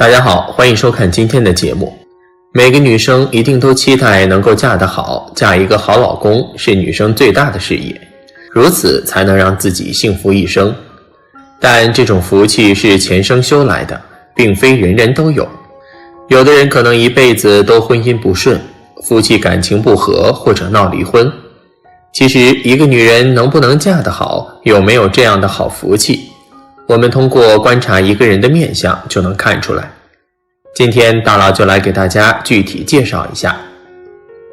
大家好，欢迎收看今天的节目。每个女生一定都期待能够嫁得好，嫁一个好老公是女生最大的事业，如此才能让自己幸福一生。但这种福气是前生修来的，并非人人都有。有的人可能一辈子都婚姻不顺，夫妻感情不和或者闹离婚。其实一个女人能不能嫁得好，有没有这样的好福气，我们通过观察一个人的面相就能看出来。今天大佬就来给大家具体介绍一下。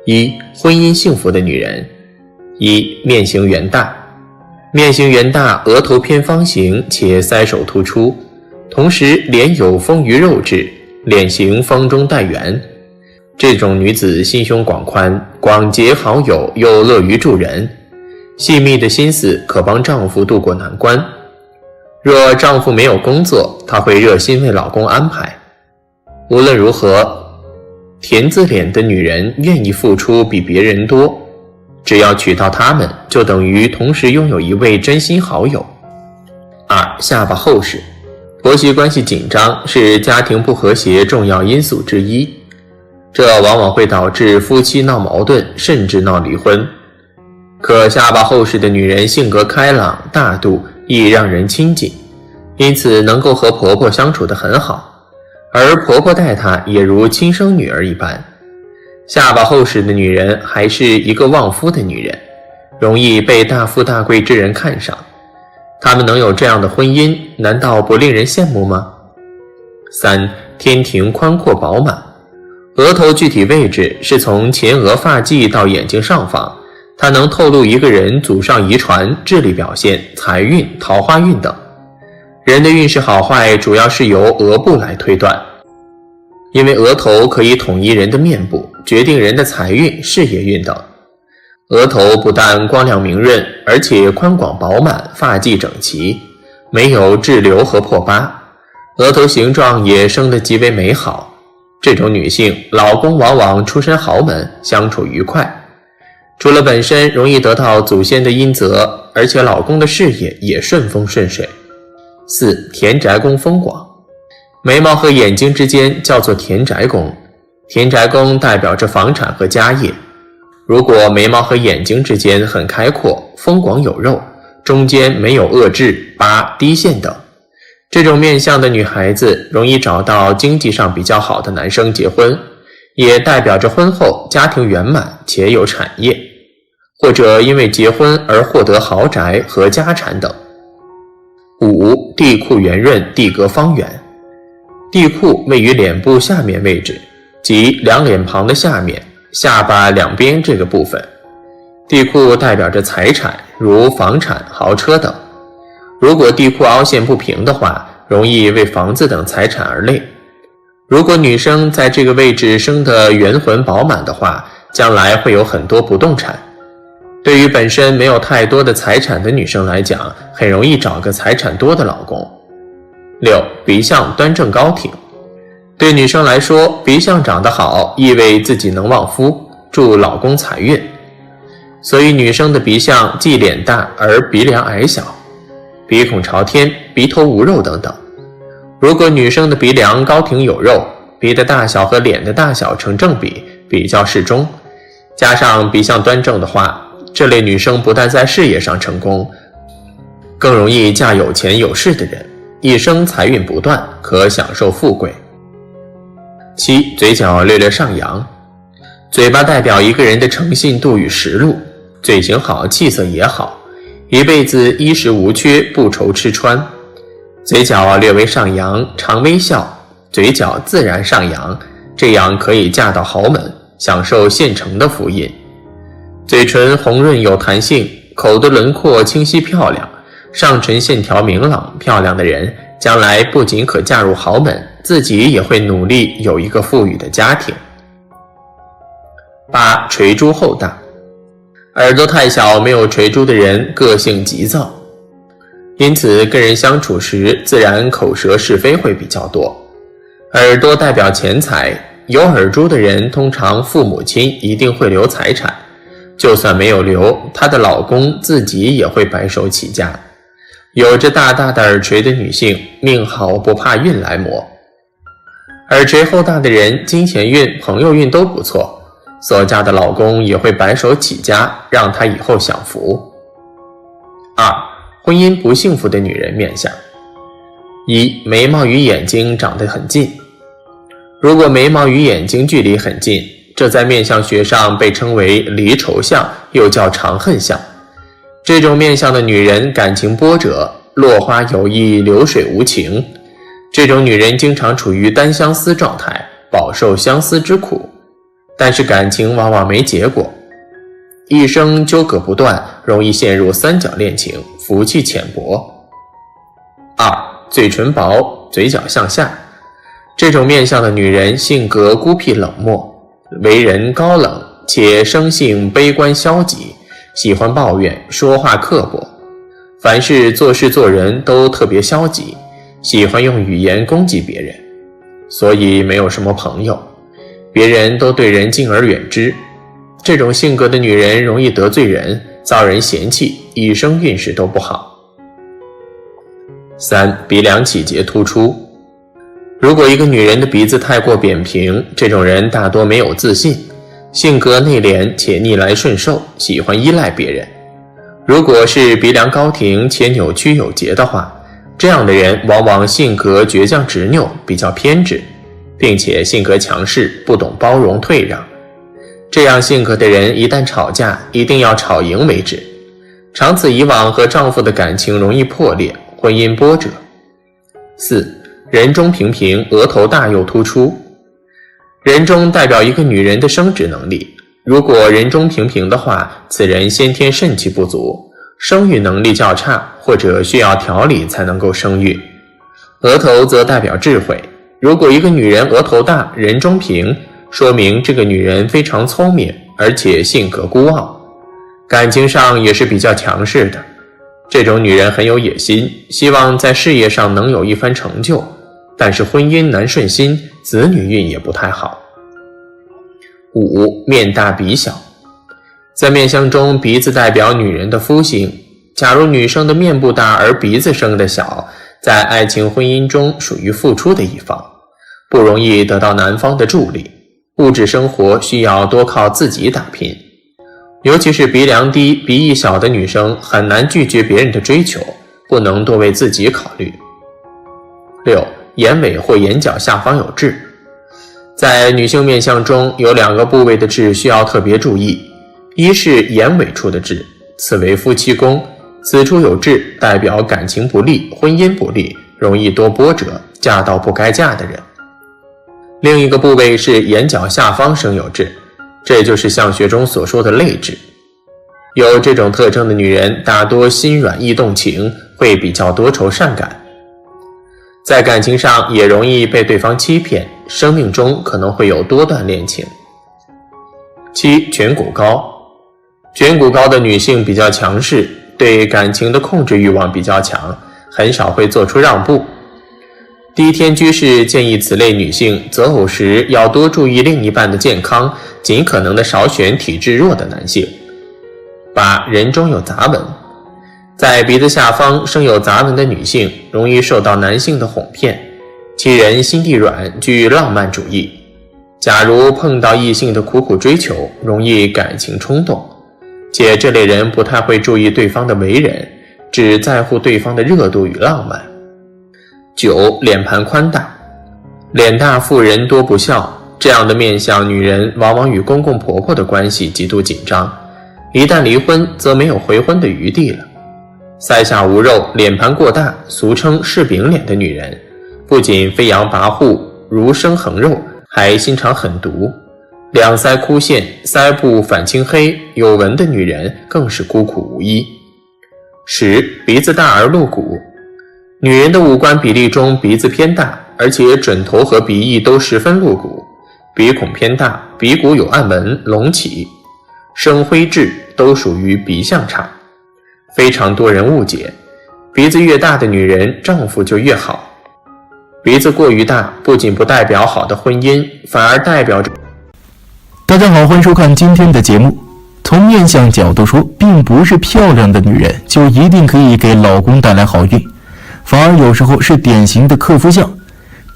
一、婚姻幸福的女人。一、面型圆大。面型圆大，额头偏方形且腮首突出，同时脸有丰腴肉质，脸型方中带圆。这种女子心胸广宽，广结好友，又乐于助人，细密的心思可帮丈夫渡过难关。若丈夫没有工作，她会热心为老公安排。无论如何，田字脸的女人愿意付出比别人多，只要娶到她们，就等于同时拥有一位真心好友。二、下巴厚实。婆媳关系紧张是家庭不和谐重要因素之一，这往往会导致夫妻闹矛盾，甚至闹离婚。可下巴厚实的女人性格开朗大度，易让人亲近，因此能够和婆婆相处得很好，而婆婆待她也如亲生女儿一般。下巴厚实的女人还是一个旺夫的女人，容易被大富大贵之人看上。她们能有这样的婚姻，难道不令人羡慕吗？三、天庭宽阔饱满。额头具体位置是从前额发际到眼睛上方，它能透露一个人祖上遗传、智力表现、财运、桃花运等。人的运势好坏主要是由额部来推断，因为额头可以统一人的面部，决定人的财运、事业运等。额头不但光亮明润，而且宽广饱满，发际整齐，没有滞留和破疤，额头形状也生得极为美好。这种女性，老公往往出身豪门，相处愉快。除了本身容易得到祖先的阴泽，而且老公的事业也顺风顺水。四、田宅宫风广。眉毛和眼睛之间叫做田宅宫，田宅宫代表着房产和家业。如果眉毛和眼睛之间很开阔，风广有肉，中间没有恶痣、疤、低线等，这种面相的女孩子容易找到经济上比较好的男生结婚，也代表着婚后家庭圆满且有产业，或者因为结婚而获得豪宅和家产等。五、地库圆润，地格方圆。地库位于脸部下面位置，即两脸庞的下面，下巴两边这个部分。地库代表着财产，如房产、豪车等。如果地库凹陷不平的话，容易为房子等财产而累。如果女生在这个位置生得元魂饱满的话，将来会有很多不动产。对于本身没有太多的财产的女生来讲，很容易找个财产多的老公。六、鼻相端正高挺。对女生来说，鼻相长得好，意味自己能旺夫，助老公财运。所以女生的鼻相既脸大而鼻梁矮小，鼻孔朝天，鼻头无肉等等。如果女生的鼻梁高挺有肉，鼻的大小和脸的大小成正比，比较适中，加上鼻相端正的话，这类女生不但在事业上成功，更容易嫁有钱有势的人，一生财运不断，可享受富贵。七、嘴角略略上扬。嘴巴代表一个人的诚信度与实禄，嘴型好，气色也好，一辈子衣食无缺，不愁吃穿。嘴角略微上扬，常微笑，嘴角自然上扬，这样可以嫁到豪门，享受现成的福音。嘴唇红润有弹性，口的轮廓清晰漂亮，上唇线条明朗漂亮的人，将来不仅可嫁入豪门，自己也会努力有一个富裕的家庭。八、垂珠厚大。耳朵太小没有垂珠的人个性急躁，因此跟人相处时自然口舌是非会比较多。耳朵代表钱财，有耳珠的人通常父母亲一定会留财产，就算没有留，她的老公自己也会白手起家。有着大大的耳垂的女性，命好不怕运来磨。而垂后大的人金钱运、朋友运都不错，所嫁的老公也会白手起家，让她以后享福。2. 婚姻不幸福的女人面相。1. 眉毛与眼睛长得很近。如果眉毛与眼睛距离很近，这在面相学上被称为离愁相，又叫长恨相。这种面相的女人感情波折，落花有意，流水无情。这种女人经常处于单相思状态，饱受相思之苦，但是感情往往没结果，一生纠葛不断，容易陷入三角恋情，福气浅薄。2. 嘴唇薄，嘴角向下。这种面相的女人性格孤僻冷漠，为人高冷，且生性悲观消极，喜欢抱怨，说话刻薄，凡事做事做人都特别消极，喜欢用语言攻击别人，所以没有什么朋友，别人都对人敬而远之。这种性格的女人容易得罪人，遭人嫌弃，一生运势都不好。3. 鼻梁起结突出。如果一个女人的鼻子太过扁平，这种人大多没有自信，性格内敛且逆来顺受，喜欢依赖别人。如果是鼻梁高挺且扭曲有节的话，这样的人往往性格倔强执拗，比较偏执，并且性格强势，不懂包容退让。这样性格的人一旦吵架，一定要吵赢为止，长此以往和丈夫的感情容易破裂，婚姻波折。4. 人中平平，额头大又突出。人中代表一个女人的生殖能力，如果人中平平的话，此人先天肾气不足，生育能力较差，或者需要调理才能够生育。额头则代表智慧，如果一个女人额头大，人中平，说明这个女人非常聪明，而且性格孤傲，感情上也是比较强势的。这种女人很有野心，希望在事业上能有一番成就，但是婚姻难顺心，子女运也不太好。5. 面大鼻小。在面相中，鼻子代表女人的肤性，假如女生的面部大而鼻子生得小，在爱情婚姻中属于付出的一方，不容易得到男方的助力，物质生活需要多靠自己打拼。尤其是鼻梁低、鼻翼小的女生，很难拒绝别人的追求，不能多为自己考虑。6. 眼尾或眼角下方有痣。在女性面相中，有2个部位的痣需要特别注意，一是眼尾处的痣，此为夫妻宫，此处有痣代表感情不利，婚姻不利，容易多波折，嫁到不该嫁的人。另一个部位是眼角下方生有痣，这就是相学中所说的泪痣。有这种特征的女人大多心软易动情，会比较多愁善感，在感情上也容易被对方欺骗，生命中可能会有多段恋情。7. 颧骨高。颧骨高的女性比较强势，对感情的控制欲望比较强，很少会做出让步。第一天居士建议此类女性择偶时要多注意另一半的健康，尽可能的少选体质弱的男性。8. 人中有杂纹。在鼻子下方生有杂纹的女性，容易受到男性的哄骗，其人心地软，具浪漫主义。假如碰到异性的苦苦追求，容易感情冲动，且这类人不太会注意对方的为人，只在乎对方的热度与浪漫。9. 脸盘宽大。脸大妇人多不孝，这样的面相女人往往与公公婆婆的关系极度紧张，一旦离婚则没有回婚的余地了。腮下无肉，脸盘过大，俗称柿饼脸的女人，不仅飞扬跋扈，如生横肉，还心肠狠毒。两腮枯陷，腮部反青黑，有纹的女人更是孤苦无依。10. 鼻子大而露骨。女人的五官比例中，鼻子偏大，而且准头和鼻翼都十分露骨，鼻孔偏大，鼻骨有暗纹、隆起，生灰痣都属于鼻相差，非常多人误解，鼻子越大的女人，丈夫就越好。鼻子过于大，不仅不代表好的婚姻，反而代表着……大家好，欢迎收看今天的节目。从面相角度说，并不是漂亮的女人就一定可以给老公带来好运，反而有时候是典型的克夫相。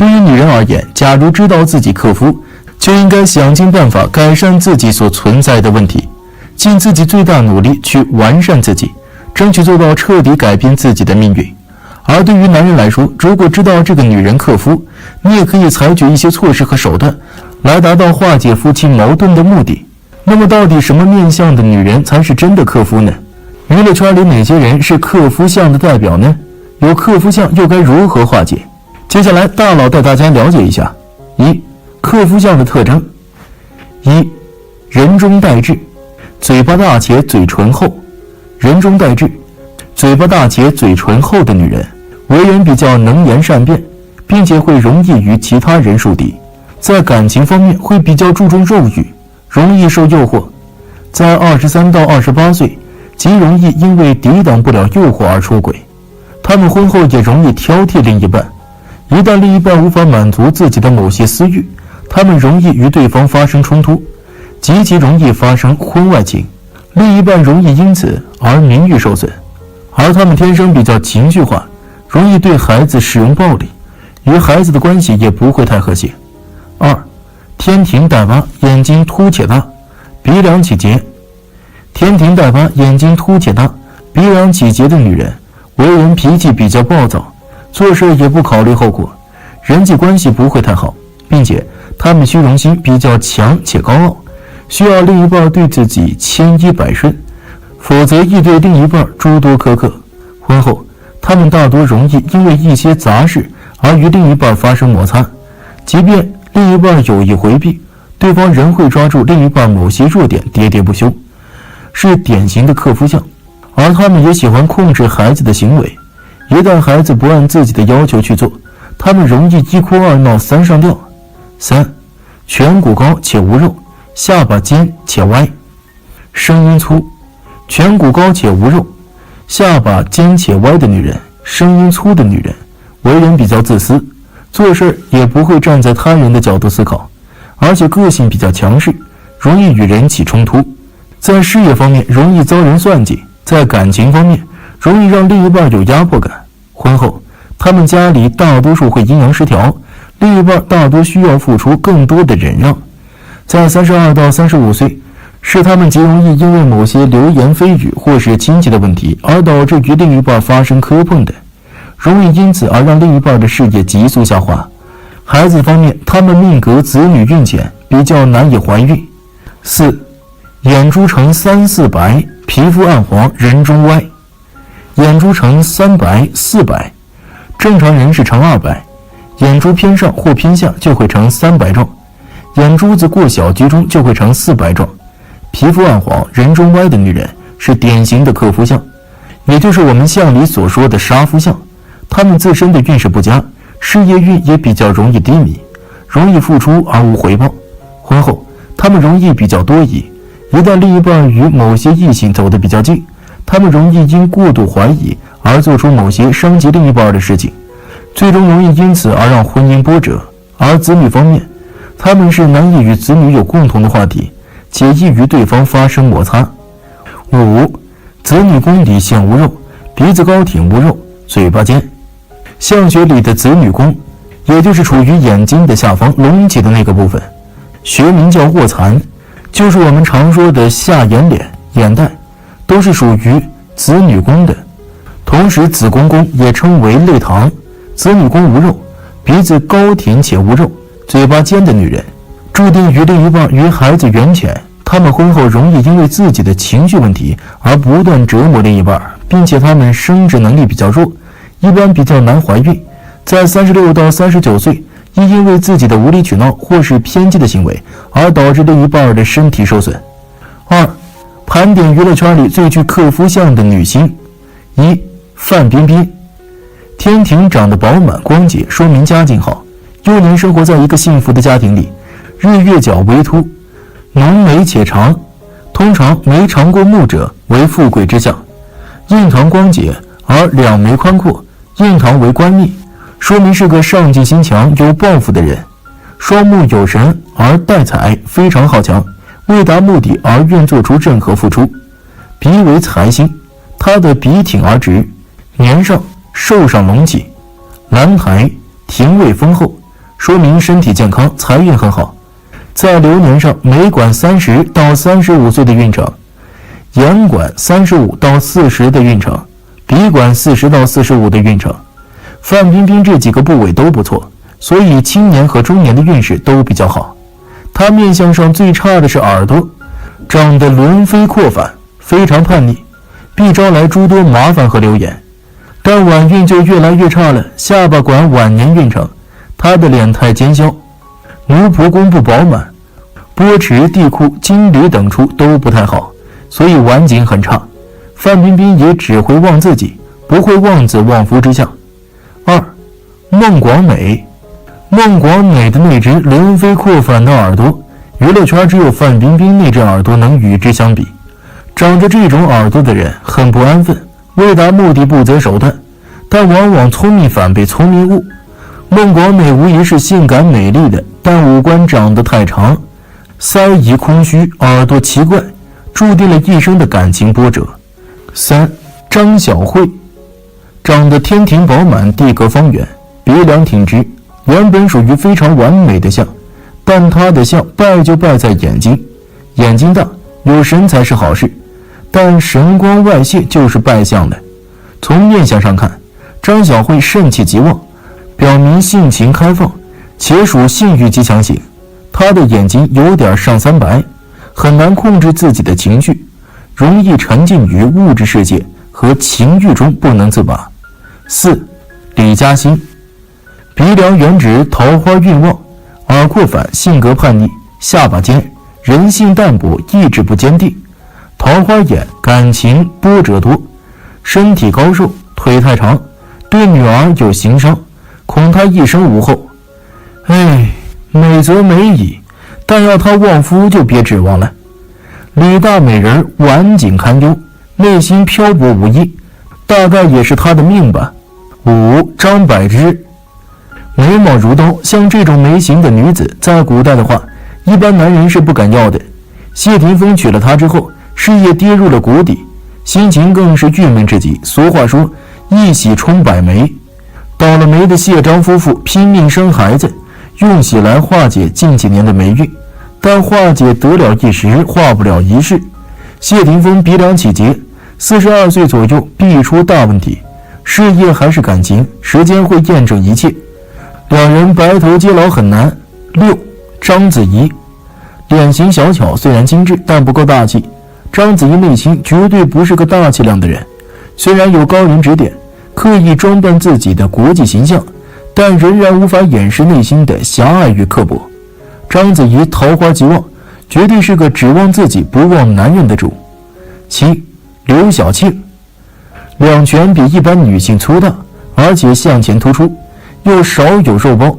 对于女人而言，假如知道自己克夫，就应该想尽办法改善自己所存在的问题，尽自己最大努力去完善自己，争取做到彻底改变自己的命运。而对于男人来说，如果知道这个女人克夫，你也可以采取一些措施和手段来达到化解夫妻矛盾的目的。那么到底什么面相的女人才是真的克夫呢？娱乐圈里哪些人是克夫相的代表呢？有克夫相又该如何化解？接下来大佬带大家了解一下。一、克夫相的特征。一、人中带痣，嘴巴大且嘴唇厚。人中带痣，嘴巴大且嘴唇厚的女人，为人比较能言善辩，并且会容易与其他人树敌。在感情方面会比较注重肉欲，容易受诱惑。在23到28岁，极容易因为抵挡不了诱惑而出轨。他们婚后也容易挑剔另一半，一旦另一半无法满足自己的某些私欲，他们容易与对方发生冲突，极其容易发生婚外情，另一半容易因此而名誉受损。而他们天生比较情绪化，容易对孩子使用暴力，与孩子的关系也不会太和谐。二、天庭带疤，眼睛凸且大，鼻梁起结。天庭带疤，眼睛凸且大，鼻梁起结的女人，为人脾气比较暴躁，做事也不考虑后果，人际关系不会太好，并且他们虚荣心比较强且高傲，需要另一半对自己千依百顺，否则易对另一半诸多苛刻。婚后他们大多容易因为一些杂事而与另一半发生摩擦，即便另一半有意回避，对方仍会抓住另一半某些弱点喋喋不休，是典型的克夫相。而他们也喜欢控制孩子的行为，一旦孩子不按自己的要求去做，他们容易一哭二闹三上吊。三、颧骨高且无肉，下巴尖且歪。声音粗，颧骨高且无肉，下巴尖且歪的女人，声音粗的女人，为人比较自私，做事也不会站在他人的角度思考，而且个性比较强势，容易与人起冲突。在事业方面容易遭人算计，在感情方面容易让另一半有压迫感。婚后他们家里大多数会阴阳失调，另一半大多需要付出更多的忍让。在32到35岁，是他们极容易因为某些流言蜚语或是亲戚的问题而导致与另一半发生磕碰的，容易因此而让另一半的事业急速下滑。孩子方面，他们命格子女运浅，比较难以怀孕。四、眼珠呈3、4白，皮肤暗黄，人中歪。眼珠呈3白、4白，正常人是呈2白，眼珠偏上或偏下就会呈3白状，眼珠子过小居中就会呈4白状。皮肤暗黄、人中歪的女人是典型的克夫相，也就是我们相里所说的杀夫相。她们自身的运势不佳，事业运也比较容易低迷，容易付出而无回报。婚后她们容易比较多疑，一旦另一半与某些异性走得比较近，他们容易因过度怀疑而做出某些伤及另一半的事情，最终容易因此而让婚姻波折。而子女方面，他们是难以与子女有共同的话题，且易与对方发生摩擦。五、子女宫里现无肉，鼻子高挺无肉，嘴巴尖。相学里的子女宫，也就是处于眼睛的下方隆起的那个部分，学名叫卧蚕，就是我们常说的下眼睑、眼袋，都是属于子女宫的。同时子宫宫也称为泪堂。子女宫无肉，鼻子高挺且无肉，嘴巴尖的女人，注定与另一半与孩子缘浅。他们婚后容易因为自己的情绪问题而不断折磨另一半，并且他们生殖能力比较弱，一般比较难怀孕。在36到39岁，亦因为自己的无理取闹或是偏激的行为而导致另一半的身体受损。二、盘点娱乐圈里最具克夫相的女星。一、范冰冰。天庭长得饱满光洁，说明家境好，幼年生活在一个幸福的家庭里。日月角微凸，浓眉且长，通常眉长过目者为富贵之相。印堂光洁而两眉宽阔，印堂为官密，说明是个上进心强、有抱负的人。双目有神而带财，非常好强，为达目的而愿做出任何付出。鼻为财星，他的鼻挺而直，年上瘦上隆起，兰台庭位丰厚，说明身体健康，财运很好。在流年上，每管30到35岁的运程，眼管35到40的运程，鼻管40到45的运程。范冰冰这几个部位都不错，所以青年和中年的运势都比较好。她面相上最差的是耳朵，长得轮飞扩反，非常叛逆，必招来诸多麻烦和流言。但晚运就越来越差了，下巴管晚年运程，她的脸太尖削，奴仆宫不饱满，波池、地库、金驴等处都不太好，所以晚景很差。范冰冰也只会旺自己，不会旺子旺夫之相。2. 孟广美。孟广美的那只轮飞扩反的耳朵，娱乐圈只有范冰冰那只耳朵能与之相比。长着这种耳朵的人很不安分，为达目的不择手段，但往往聪明反被聪明误。孟广美无疑是性感美丽的，但五官长得太长，腮颐空虚，耳朵奇怪，注定了一生的感情波折。3. 张小慧。长得天庭饱满，地格方圆，鼻梁挺直，原本属于非常完美的相，但她的相败就败在眼睛。眼睛大有神才是好事，但神光外泄就是败相了。从面相上看，张小慧肾气极旺，表明性情开放，且属性欲极强型。她的眼睛有点上三白，很难控制自己的情绪，容易沉浸于物质世界和情欲中不能自拔。4. 李嘉欣。鼻梁圆直，桃花运旺，耳廓反，性格叛逆，下巴尖，人性淡薄，意志不坚定，桃花眼，感情波折多，身体高瘦，腿太长，对女儿有情伤，恐她一生无后。美则美矣，但要她旺夫就别指望了。李大美人晚景堪忧，内心漂泊无依，大概也是她的命吧。5. 张柏芝。眉毛如刀，像这种眉形的女子，在古代的话，一般男人是不敢要的。谢霆锋娶了她之后，事业跌入了谷底，心情更是郁闷至极。俗话说，一喜冲百眉。倒了霉的谢张夫妇拼命生孩子，用喜来化解近几年的霉运，但化解得了一时，化不了一世。谢霆锋鼻梁起结，42岁左右必出大问题，事业还是感情，时间会验证一切。两人白头偕老很难。6. 章子怡。脸型小巧，虽然精致，但不够大气。章子怡内心绝对不是个大气量的人，虽然有高人指点，刻意装扮自己的国际形象，但仍然无法掩饰内心的狭隘与刻薄。章子怡桃花极旺，绝对是个指望自己不忘男人的主。7. 刘晓庆。两拳比一般女性粗大，而且向前突出，又少有肉包。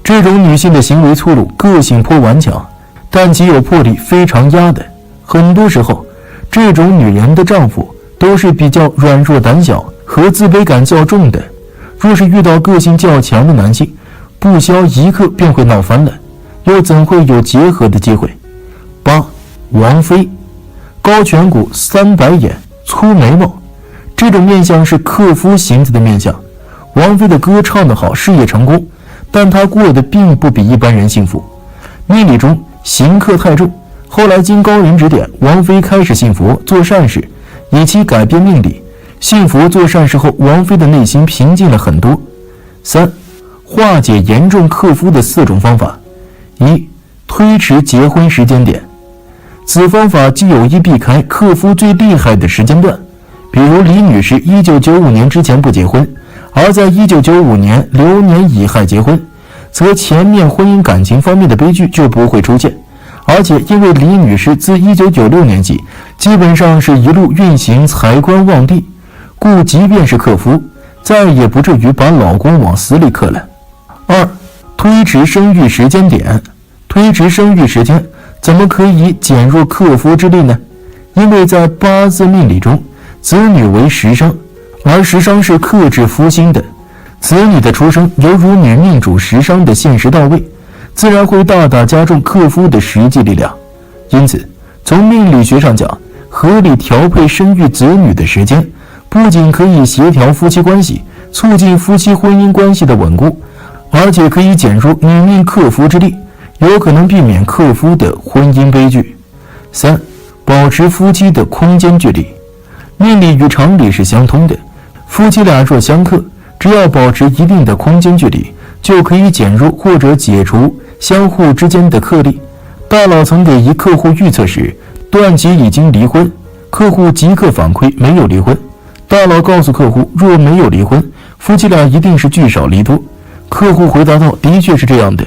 这种女性的行为粗鲁，个性颇顽强，但极有魄力，非常压的。很多时候，这种女人的丈夫都是比较软弱胆小和自卑感较重的。若是遇到个性较强的男性，不消一刻便会闹翻了，又怎会有结合的机会。8. 王菲。高颧骨，三白眼，粗眉毛，这种面相是克夫型子的面相。王菲的歌唱得好，事业成功，但她过得并不比一般人幸福。命理中刑克太重，后来经高人指点，王菲开始信佛做善事，以期改变命理。信佛做善事后，王菲的内心平静了很多。3. 化解严重克夫的4种方法。1. 推迟结婚时间点。此方法既有意避开克夫最厉害的时间段，比如李女士1995年之前不结婚，而在1995年流年乙亥结婚，则前面婚姻感情方面的悲剧就不会出现。而且因为李女士自1996年起基本上是一路运行财官旺地，故即便是克夫，再也不至于把老公往死里克了。2. 推迟生育时间点。推迟生育时间怎么可以减弱克夫之力呢？因为在八字命理中，子女为食伤，而食伤是克制夫星的。子女的出生犹如女命主食伤的现实到位，自然会大大加重克夫的实际力量。因此，从命理学上讲，合理调配生育子女的时间，不仅可以协调夫妻关系，促进夫妻婚姻关系的稳固，而且可以减弱女命克夫之力，有可能避免克夫的婚姻悲剧。3. 保持夫妻的空间距离。命理与常理是相通的，夫妻俩若相克，只要保持一定的空间距离，就可以减弱或者解除相互之间的克力。大佬曾给一客户预测时，断其已经离婚，客户即刻反馈没有离婚。大佬告诉客户，若没有离婚，夫妻俩一定是聚少离多。客户回答道，的确是这样的，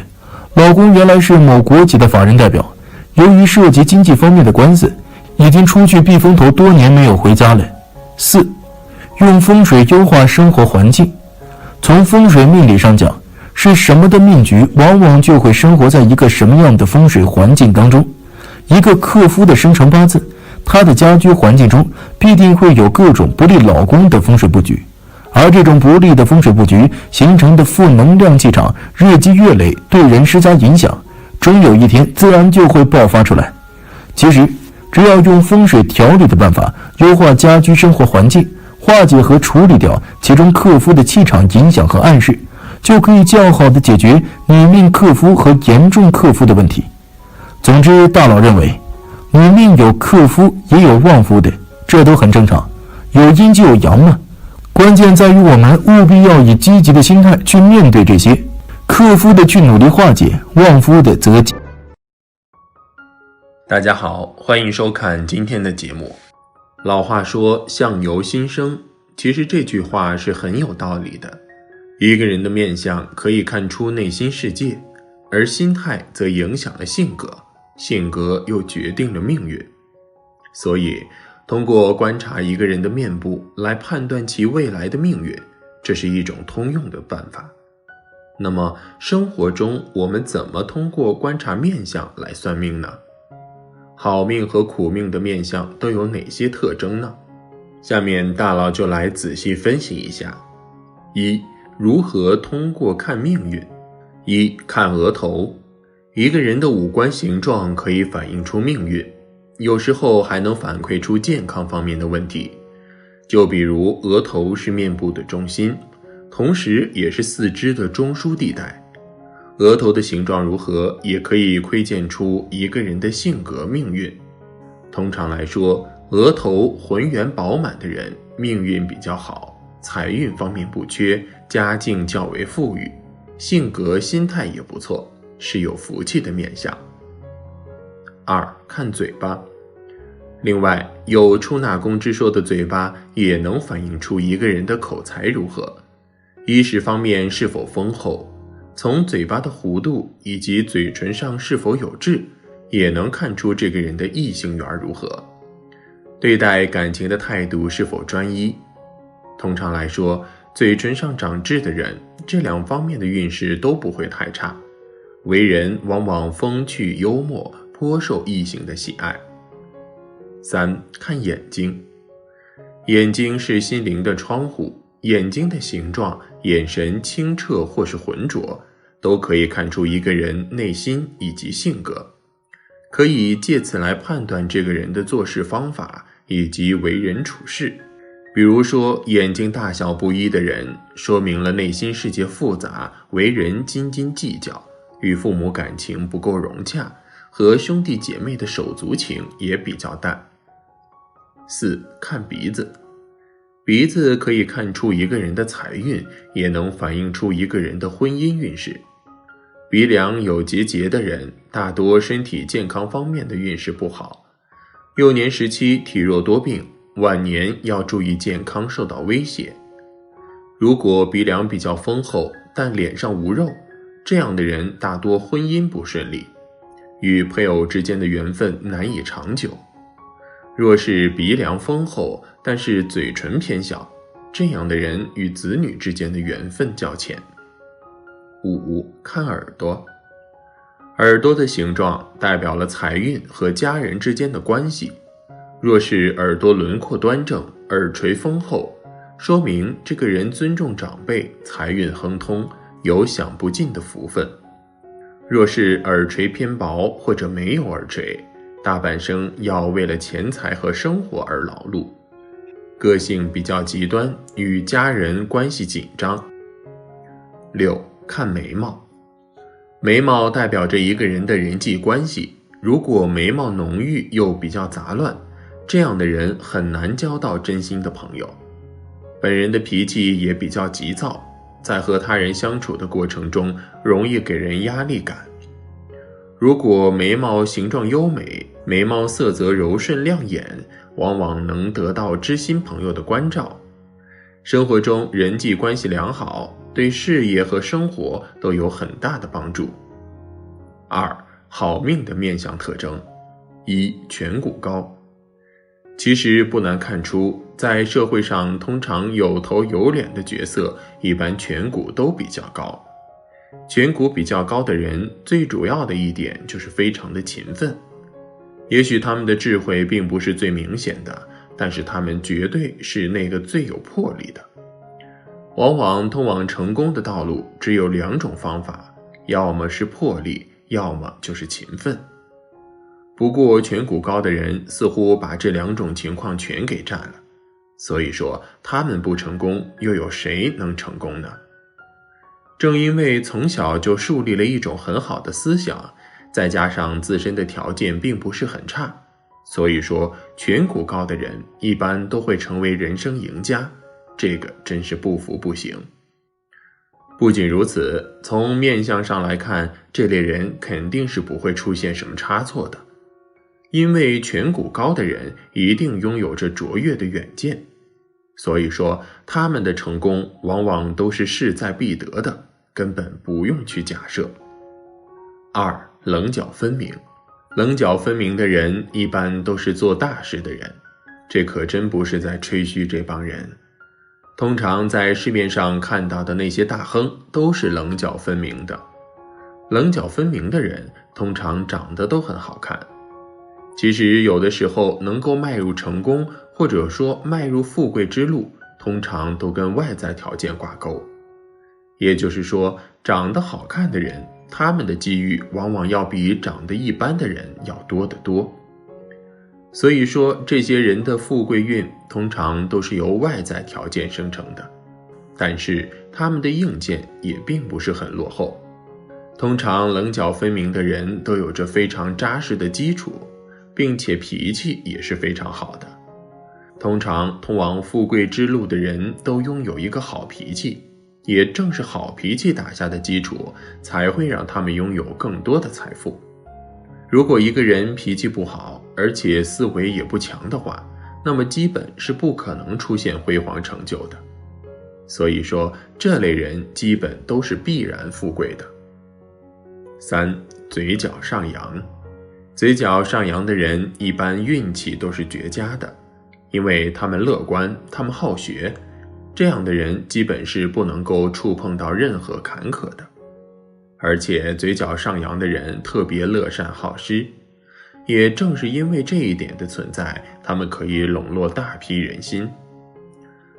老公原来是某国企的法人代表，由于涉及经济方面的官司，已经出去避风头多年没有回家了。4. 用风水优化生活环境。从风水命理上讲，是什么的命局，往往就会生活在一个什么样的风水环境当中。一个克夫的生辰八字，他的家居环境中必定会有各种不利老公的风水布局，而这种不利的风水布局形成的负能量气场，日积月累对人施加影响，终有一天自然就会爆发出来。其实只要用风水调理的办法优化家居生活环境，化解和处理掉其中克夫的气场影响和暗示，就可以较好的解决女命克夫和严重克夫的问题。总之，大佬认为女命有克夫也有旺夫的，这都很正常，有阴就有阳嘛。关键在于我们务必要以积极的心态去面对这些，克夫的去努力化解，旺夫的则大家好，欢迎收看今天的节目。老话说相由心生，其实这句话是很有道理的。一个人的面相可以看出内心世界，而心态则影响了性格，性格又决定了命运。所以通过观察一个人的面部来判断其未来的命运，这是一种通用的办法。那么生活中我们怎么通过观察面相来算命呢？好命和苦命的面相都有哪些特征呢？下面大佬就来仔细分析一下。1. 如何通过看命运。1. 看额头。一个人的五官形状可以反映出命运，有时候还能反馈出健康方面的问题。就比如额头是面部的中心，同时也是四肢的中枢地带。额头的形状如何，也可以窥见出一个人的性格命运。通常来说，额头浑圆饱满的人命运比较好，财运方面不缺，家境较为富裕，性格心态也不错，是有福气的面相。2. 看嘴巴。另外，有出纳宫之说的嘴巴也能反映出一个人的口才如何，衣食方面是否丰厚，从嘴巴的弧度以及嘴唇上是否有痣，也能看出这个人的异性缘如何，对待感情的态度是否专一。通常来说，嘴唇上长痣的人，这两方面的运势都不会太差，为人往往风趣幽默，颇受异性的喜爱。3. 看眼睛。眼睛是心灵的窗户，眼睛的形状、眼神清澈或是浑浊，都可以看出一个人内心以及性格，可以借此来判断这个人的做事方法以及为人处事。比如说，眼睛大小不一的人，说明了内心世界复杂，为人斤斤计较，与父母感情不够融洽，和兄弟姐妹的手足情也比较淡。4. 看鼻子。鼻子可以看出一个人的财运，也能反映出一个人的婚姻运势。鼻梁有结节的人，大多身体健康方面的运势不好，幼年时期体弱多病，晚年要注意健康受到威胁。如果鼻梁比较丰厚，但脸上无肉，这样的人大多婚姻不顺利，与配偶之间的缘分难以长久。若是鼻梁丰厚，但是嘴唇偏小，这样的人与子女之间的缘分较浅。5. 看耳朵。耳朵的形状代表了财运和家人之间的关系。若是耳朵轮廓端正，耳垂丰厚，说明这个人尊重长辈，财运亨通，有享不尽的福分。若是耳垂偏薄或者没有耳垂，大半生要为了钱财和生活而劳碌，个性比较极端，与家人关系紧张。6. 看眉毛。眉毛代表着一个人的人际关系，如果眉毛浓郁又比较杂乱，这样的人很难交到真心的朋友。本人的脾气也比较急躁，在和他人相处的过程中容易给人压力感。如果眉毛形状优美，眉毛色泽柔顺亮眼，往往能得到知心朋友的关照。生活中人际关系良好，对事业和生活都有很大的帮助。2. 好命的面相特征。1. 颧骨高。其实不难看出，在社会上通常有头有脸的角色，一般颧骨都比较高。颧骨比较高的人，最主要的一点就是非常的勤奋。也许他们的智慧并不是最明显的，但是他们绝对是那个最有魄力的。往往通往成功的道路只有2种方法，要么是魄力，要么就是勤奋。不过颧骨高的人似乎把这2种情况全给占了，所以说他们不成功，又有谁能成功呢？正因为从小就树立了一种很好的思想，再加上自身的条件并不是很差，所以说颧骨高的人一般都会成为人生赢家，这个真是不服不行。不仅如此，从面相上来看，这类人肯定是不会出现什么差错的，因为颧骨高的人一定拥有着卓越的远见，所以说他们的成功往往都是势在必得的，根本不用去假设。2. 棱角分明。棱角分明的人一般都是做大事的人，这可真不是在吹嘘这帮人。通常在市面上看到的那些大亨都是棱角分明的。棱角分明的人通常长得都很好看。其实有的时候能够迈入成功，或者说迈入富贵之路，通常都跟外在条件挂钩。也就是说，长得好看的人，他们的机遇往往要比长得一般的人要多得多。所以说，这些人的富贵运通常都是由外在条件生成的，但是他们的硬件也并不是很落后。通常棱角分明的人都有着非常扎实的基础，并且脾气也是非常好的。通常通往富贵之路的人都拥有一个好脾气，也正是好脾气打下的基础，才会让他们拥有更多的财富。如果一个人脾气不好，而且思维也不强的话，那么基本是不可能出现辉煌成就的。所以说，这类人基本都是必然富贵的。3. 嘴角上扬。嘴角上扬的人一般运气都是绝佳的，因为他们乐观，他们好学，这样的人基本是不能够触碰到任何坎坷的。而且嘴角上扬的人特别乐善好施，也正是因为这一点的存在，他们可以笼络大批人心。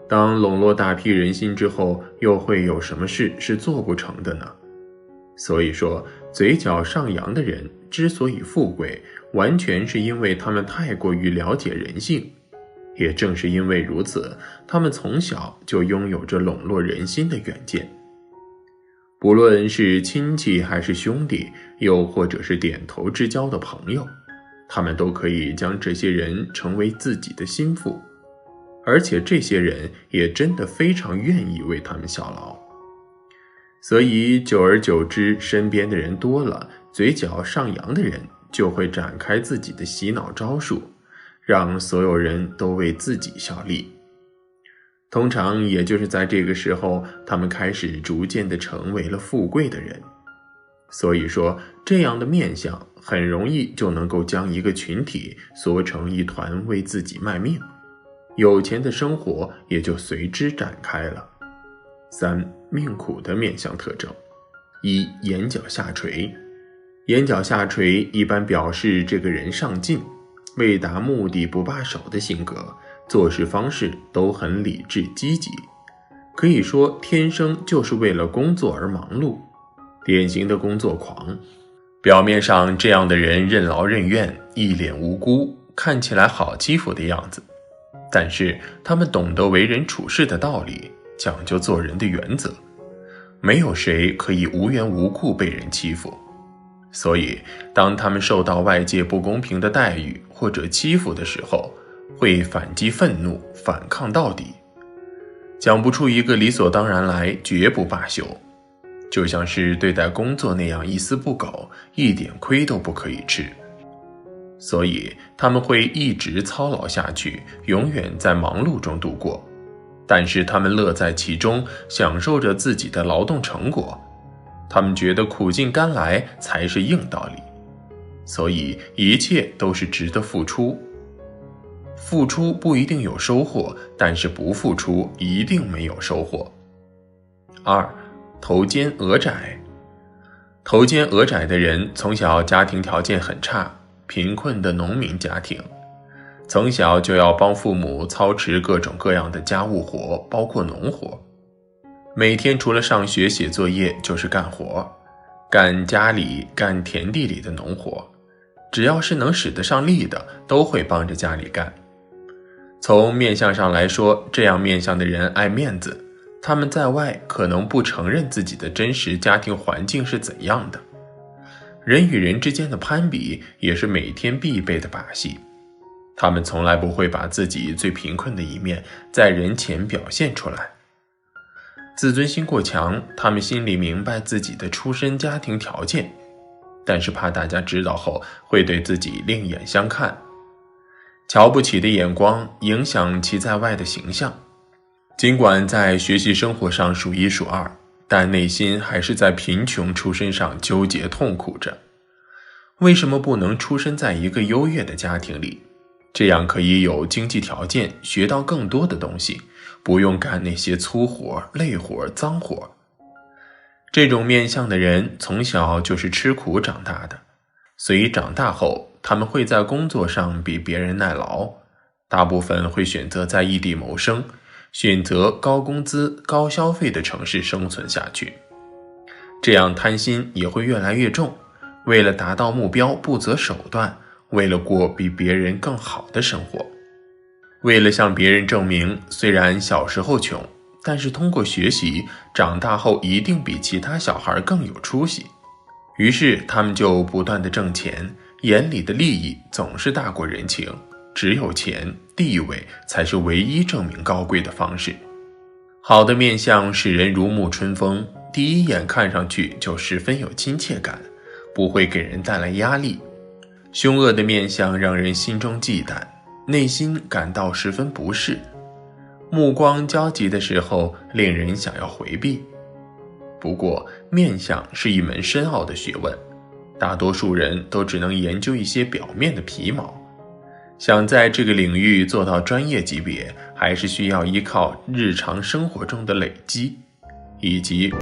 当笼络大批人心之后，又会有什么事是做不成的呢？所以说，嘴角上扬的人之所以富贵，完全是因为他们太过于了解人性。也正是因为如此，他们从小就拥有着笼络人心的远见。不论是亲戚还是兄弟，又或者是点头之交的朋友，他们都可以将这些人成为自己的心腹，而且这些人也真的非常愿意为他们效劳。所以久而久之，身边的人多了，嘴角上扬的人就会展开自己的洗脑招数，让所有人都为自己效力。通常也就是在这个时候，他们开始逐渐地成为了富贵的人。所以说，这样的面相很容易就能够将一个群体缩成一团，为自己卖命，有钱的生活也就随之展开了。3. 命苦的面相特征。1. 眼角下垂。眼角下垂一般表示这个人上进，为达目的不罢手的性格，做事方式都很理智积极，可以说天生就是为了工作而忙碌，典型的工作狂。表面上这样的人任劳任怨，一脸无辜，看起来好欺负的样子，但是他们懂得为人处事的道理，讲究做人的原则，没有谁可以无缘无故被人欺负，所以当他们受到外界不公平的待遇或者欺负的时候，会反击愤怒，反抗到底，讲不出一个理所当然来，绝不罢休，就像是对待工作那样一丝不苟，一点亏都不可以吃。所以他们会一直操劳下去，永远在忙碌中度过，但是他们乐在其中，享受着自己的劳动成果，他们觉得苦尽甘来才是硬道理，所以一切都是值得付出。付出不一定有收获，但是不付出一定没有收获。2. 头尖额窄。头尖额窄的人从小家庭条件很差，贫困的农民家庭，从小就要帮父母操持各种各样的家务活，包括农活。每天除了上学写作业就是干活，干家里干田地里的农活，只要是能使得上力的都会帮着家里干。从面相上来说，这样面相的人爱面子，他们在外可能不承认自己的真实家庭环境是怎样的。人与人之间的攀比也是每天必备的把戏，他们从来不会把自己最贫困的一面在人前表现出来。自尊心过强，他们心里明白自己的出身家庭条件，但是怕大家知道后会对自己另眼相看，瞧不起的眼光影响其在外的形象。尽管在学习生活上数一数二，但内心还是在贫穷出身上纠结痛苦着。为什么不能出生在一个优越的家庭里？这样可以有经济条件学到更多的东西，不用干那些粗活、累活、脏活。这种面相的人从小就是吃苦长大的，所以长大后他们会在工作上比别人耐劳，大部分会选择在异地谋生，选择高工资、高消费的城市生存下去。这样贪心也会越来越重，为了达到目标不择手段，为了过比别人更好的生活。为了向别人证明，虽然小时候穷，但是通过学习，长大后一定比其他小孩更有出息。于是他们就不断地挣钱，眼里的利益总是大过人情，只有钱、地位才是唯一证明高贵的方式。好的面相使人如沐春风，第一眼看上去就十分有亲切感，不会给人带来压力。凶恶的面相让人心中忌惮，内心感到十分不适，目光焦急的时候令人想要回避。不过面相是一门深奥的学问，大多数人都只能研究一些表面的皮毛，想在这个领域做到专业级别，还是需要依靠日常生活中的累积以及。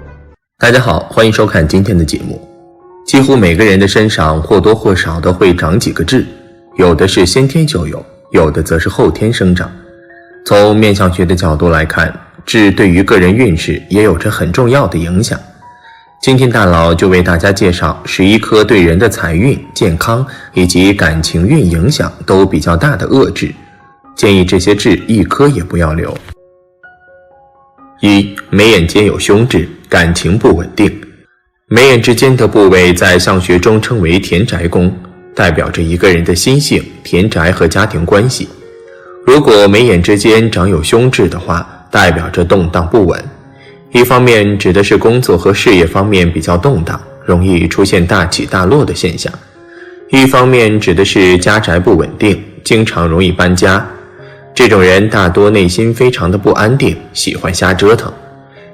大家好，欢迎收看今天的节目。几乎每个人的身上或多或少的会长几个痣，有的是先天就有，有的则是后天生长。从面相学的角度来看，痣对于个人运势也有着很重要的影响。今天大佬就为大家介绍11颗对人的财运、健康以及感情运影响都比较大的恶痣，建议这些痣一颗也不要留。1. 眉眼间有凶痣，感情不稳定。眉眼之间的部位在相学中称为田宅宫，代表着一个人的心性、田宅和家庭关系。如果眉眼之间长有凶痣的话，代表着动荡不稳。一方面指的是工作和事业方面比较动荡，容易出现大起大落的现象；一方面指的是家宅不稳定，经常容易搬家。这种人大多内心非常的不安定，喜欢瞎折腾，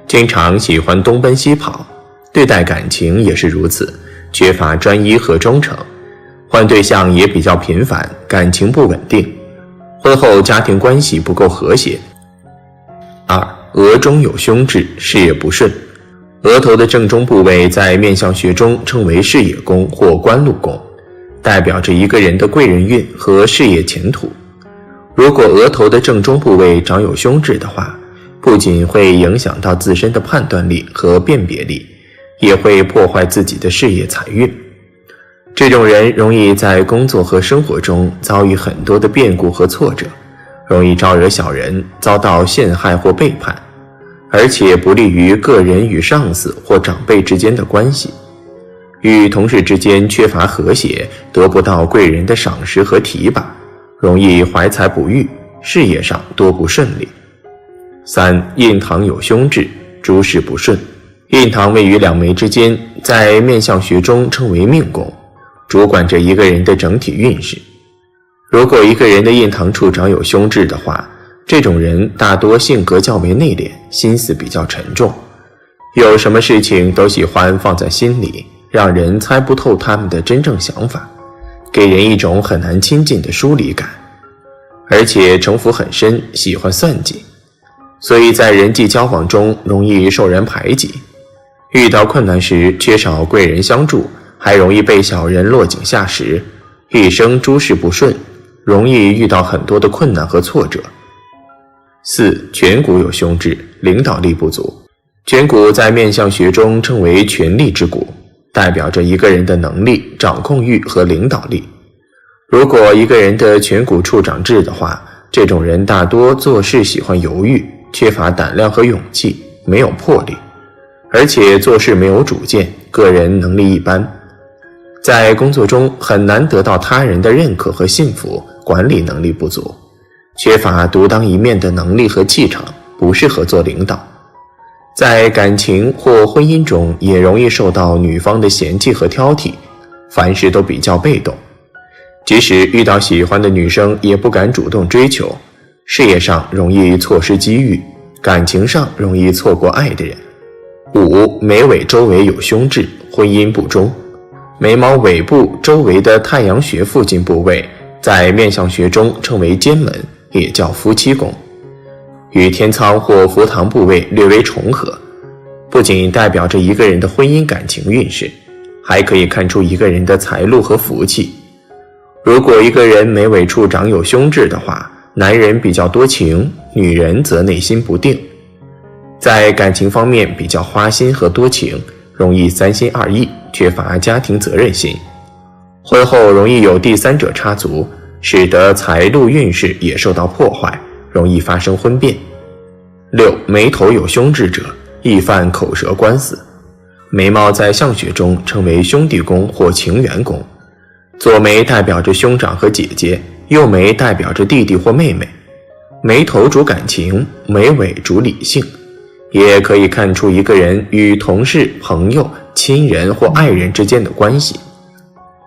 经常喜欢东奔西跑。对待感情也是如此，缺乏专一和忠诚，换对象也比较频繁，感情不稳定，婚后家庭关系不够和谐。2. 额中有凶痣，事业不顺。额头的正中部位在面相学中称为事业宫或官禄宫，代表着一个人的贵人运和事业前途。如果额头的正中部位长有凶痣的话，不仅会影响到自身的判断力和辨别力，也会破坏自己的事业财运。这种人容易在工作和生活中遭遇很多的变故和挫折，容易招惹小人，遭到陷害或背叛。而且不利于个人与上司或长辈之间的关系。与同事之间缺乏和谐，得不到贵人的赏识和提拔，容易怀才不遇，事业上多不顺利。3. 印堂有凶痣，诸事不顺。印堂位于两眉之间，在面相学中称为命宫，主管着一个人的整体运势。如果一个人的印堂处长有凶痣的话，这种人大多性格较为内敛，心思比较沉重，有什么事情都喜欢放在心里，让人猜不透他们的真正想法，给人一种很难亲近的疏离感。而且城府很深，喜欢算计，所以在人际交往中容易受人排挤，遇到困难时缺少贵人相助，还容易被小人落井下石，一生诸事不顺，容易遇到很多的困难和挫折。4. 颧骨有凶痣，领导力不足。颧骨在面相学中称为权力之骨，代表着一个人的能力、掌控欲和领导力。如果一个人的颧骨处长痣的话，这种人大多做事喜欢犹豫，缺乏胆量和勇气，没有魄力，而且做事没有主见，个人能力一般，在工作中很难得到他人的认可和信服，管理能力不足，缺乏独当一面的能力和气场，不适合做领导。在感情或婚姻中也容易受到女方的嫌弃和挑剔，凡事都比较被动，即使遇到喜欢的女生也不敢主动追求，事业上容易错失机遇，感情上容易错过爱的人。5. 眉尾周围有凶痣，婚姻不忠。眉毛尾部周围的太阳穴附近部位，在面相学中称为奸门，也叫夫妻宫，与天仓或福堂部位略微重合，不仅代表着一个人的婚姻感情运势，还可以看出一个人的财路和福气。如果一个人眉尾处长有凶痣的话，男人比较多情，女人则内心不定，在感情方面比较花心和多情，容易三心二意，缺乏家庭责任心，婚后容易有第三者插足，使得财路运势也受到破坏，容易发生婚变。6. 眉头有凶痣者，易犯口舌官司。眉毛在相学中称为兄弟宫或情缘宫，左眉代表着兄长和姐姐，右眉代表着弟弟或妹妹。眉头主感情，眉尾主理性，也可以看出一个人与同事、朋友、亲人或爱人之间的关系。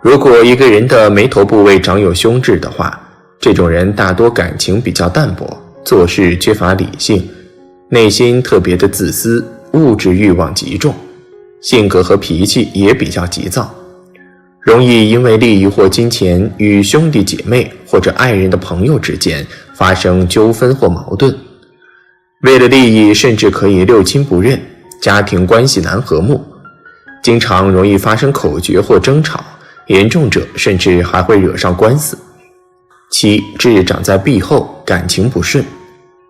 如果一个人的眉头部位长有凶痣的话，这种人大多感情比较淡薄，做事缺乏理性，内心特别的自私，物质欲望极重，性格和脾气也比较急躁，容易因为利益或金钱与兄弟姐妹或者爱人的朋友之间发生纠纷或矛盾，为了利益甚至可以六亲不认，家庭关系难和睦，经常容易发生口角或争吵，严重者甚至还会惹上官司。7. 痣长在臂后，感情不顺。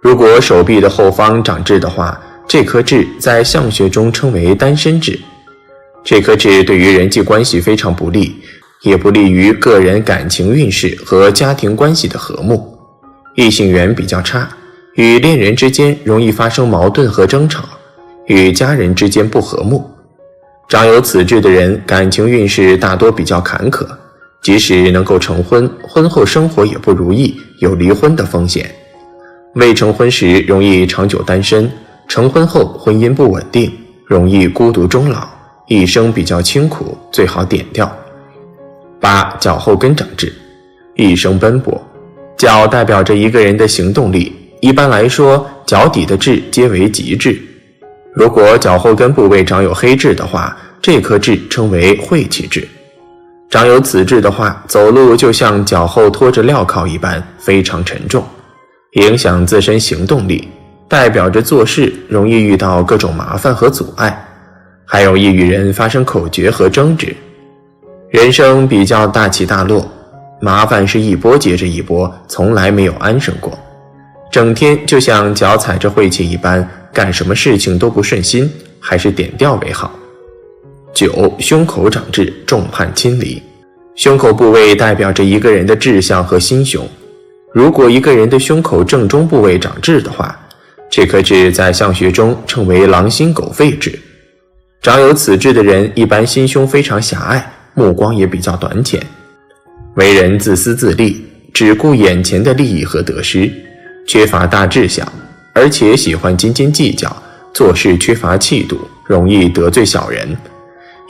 如果手臂的后方长痣的话，这颗痣在相学中称为单身痣。这颗痣对于人际关系非常不利，也不利于个人感情运势和家庭关系的和睦，异性缘比较差，与恋人之间容易发生矛盾和争吵，与家人之间不和睦。长有此痣的人感情运势大多比较坎坷，即使能够成婚，婚后生活也不如意，有离婚的风险。未成婚时容易长久单身，成婚后婚姻不稳定，容易孤独终老，一生比较清苦，最好点掉。8. 脚后跟长痣，一生奔波。脚代表着一个人的行动力，一般来说，脚底的痣皆为吉痣。如果脚后跟部位长有黑痣的话，这颗痣称为晦气痣。长有此痣的话，走路就像脚后拖着镣铐一般，非常沉重，影响自身行动力，代表着做事容易遇到各种麻烦和阻碍，还容易与人发生口角和争执。人生比较大起大落，麻烦是一波接着一波，从来没有安生过，整天就像脚踩着晦气一般，干什么事情都不顺心，还是点掉为好。9. 胸口长痣，众叛亲离。胸口部位代表着一个人的志向和心胸，如果一个人的胸口正中部位长痣的话，这颗痣在相学中称为狼心狗肺痣。长有此痣的人一般心胸非常狭隘，目光也比较短浅，为人自私自利，只顾眼前的利益和得失，缺乏大志向，而且喜欢斤斤计较，做事缺乏气度，容易得罪小人，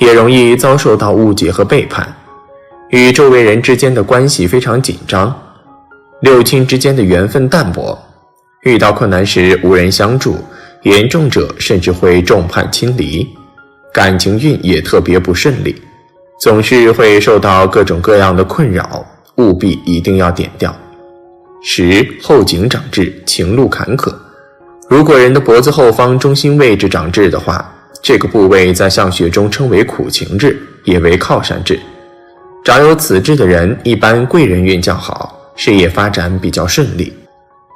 也容易遭受到误解和背叛，与周围人之间的关系非常紧张，六亲之间的缘分淡薄，遇到困难时无人相助，严重者甚至会众叛亲离，感情运也特别不顺利，总是会受到各种各样的困扰，务必一定要点掉。10. 后颈长痣，情路坎坷。如果人的脖子后方中心位置长痣的话，这个部位在相学中称为苦情痣，也为靠山痣。长有此痣的人一般贵人运较好，事业发展比较顺利，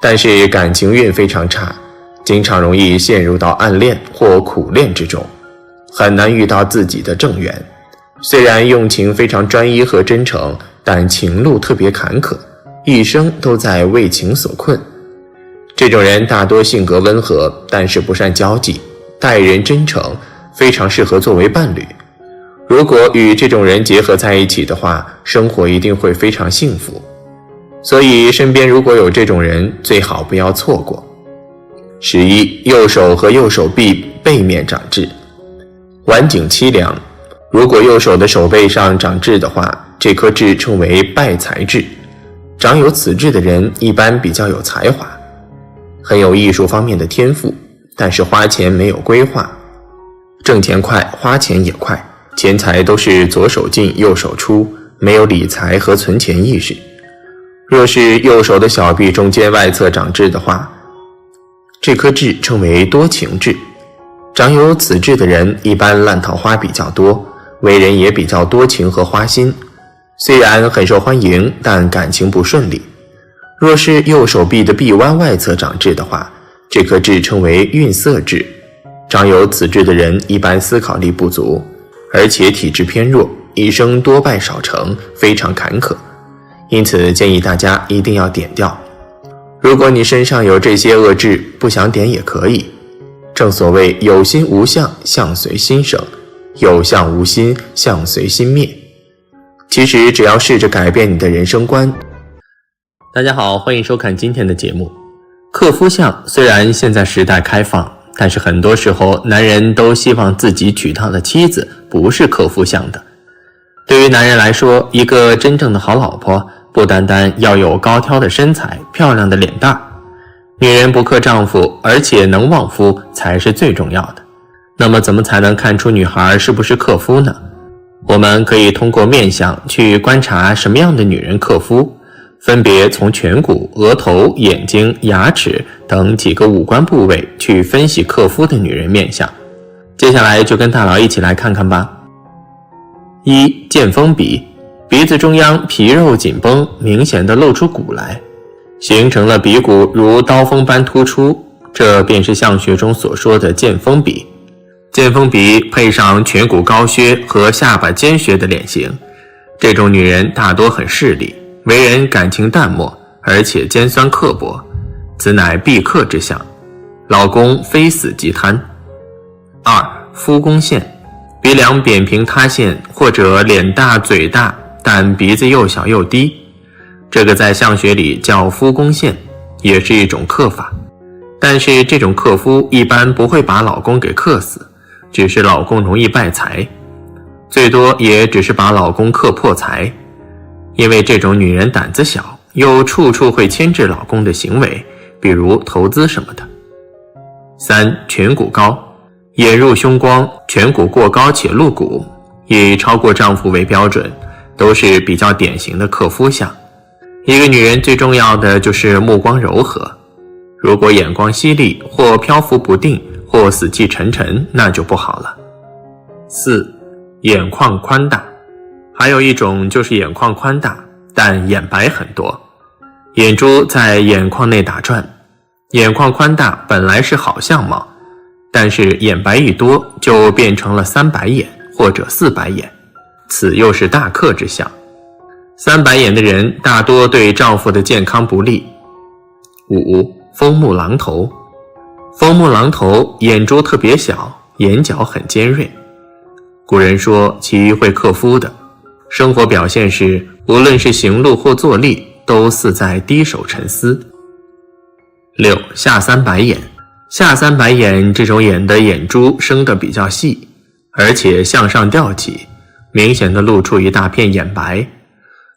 但是感情运非常差，经常容易陷入到暗恋或苦恋之中，很难遇到自己的正缘。虽然用情非常专一和真诚，但情路特别坎坷，一生都在为情所困。这种人大多性格温和，但是不善交际，待人真诚，非常适合作为伴侣。如果与这种人结合在一起的话，生活一定会非常幸福。所以身边如果有这种人，最好不要错过。11. 右手和右手臂背面长痣。晚景凄凉。如果右手的手背上长痣的话，这颗痣称为败财痣。长有此痣的人一般比较有才华，很有艺术方面的天赋，但是花钱没有规划，挣钱快，花钱也快，钱财都是左手进右手出，没有理财和存钱意识。若是右手的小臂中间外侧长痣的话，这颗痣称为多情痣。长有此痣的人一般烂桃花比较多，为人也比较多情和花心，虽然很受欢迎，但感情不顺利。若是右手臂的臂弯外侧长痣的话，这颗痣称为运色痣。长有此痣的人一般思考力不足，而且体质偏弱，一生多败少成，非常坎坷，因此建议大家一定要点掉。如果你身上有这些恶痣，不想点也可以。正所谓有心无相，相随心生；有相无心，相随心灭。其实只要试着改变你的人生观。大家好，欢迎收看今天的节目。克夫相虽然现在时代开放，但是很多时候男人都希望自己娶到的妻子不是克夫相的。对于男人来说，一个真正的好老婆不单单要有高挑的身材，漂亮的脸蛋，女人不克丈夫，而且能旺夫才是最重要的。那么怎么才能看出女孩是不是克夫呢？我们可以通过面相去观察什么样的女人克夫，分别从颧骨、额头、眼睛、牙齿等几个五官部位去分析克夫的女人面相。接下来就跟大佬一起来看看吧。1. 剑锋鼻，鼻子中央皮肉紧绷，明显的露出骨来，形成了鼻骨如刀锋般突出，这便是相学中所说的剑锋鼻。剑锋鼻配上颧骨高削和下巴尖削的脸型，这种女人大多很势利，为人感情淡漠，而且尖酸刻薄，此乃必克之相，老公非死即贪。2. 夫宫线，鼻梁扁平塌陷，或者脸大嘴大，但鼻子又小又低，这个在相学里叫夫宫线，也是一种克法。但是这种克夫一般不会把老公给克死，只是老公容易败财，最多也只是把老公克破财。因为这种女人胆子小，又处处会牵制老公的行为，比如投资什么的。3. 颧骨高，眼入凶光，颧骨过高且露骨，以超过丈夫为标准，都是比较典型的克夫相。一个女人最重要的就是目光柔和，如果眼光犀利，或漂浮不定，或死气沉沉，那就不好了。4. 眼眶宽大，还有一种就是眼眶宽大，但眼白很多，眼珠在眼眶内打转。眼眶宽大本来是好相貌，但是眼白一多就变成了3白眼或者4白眼，此又是大克之相。3白眼的人大多对丈夫的健康不利。5. 风目狼头，枫木狼头，眼珠特别小，眼角很尖锐。古人说其会克夫的，生活表现是无论是行路或坐立，都似在低首沉思。6. 下三白眼。下三白眼这种眼的眼珠生得比较细，而且向上吊起，明显地露出一大片眼白，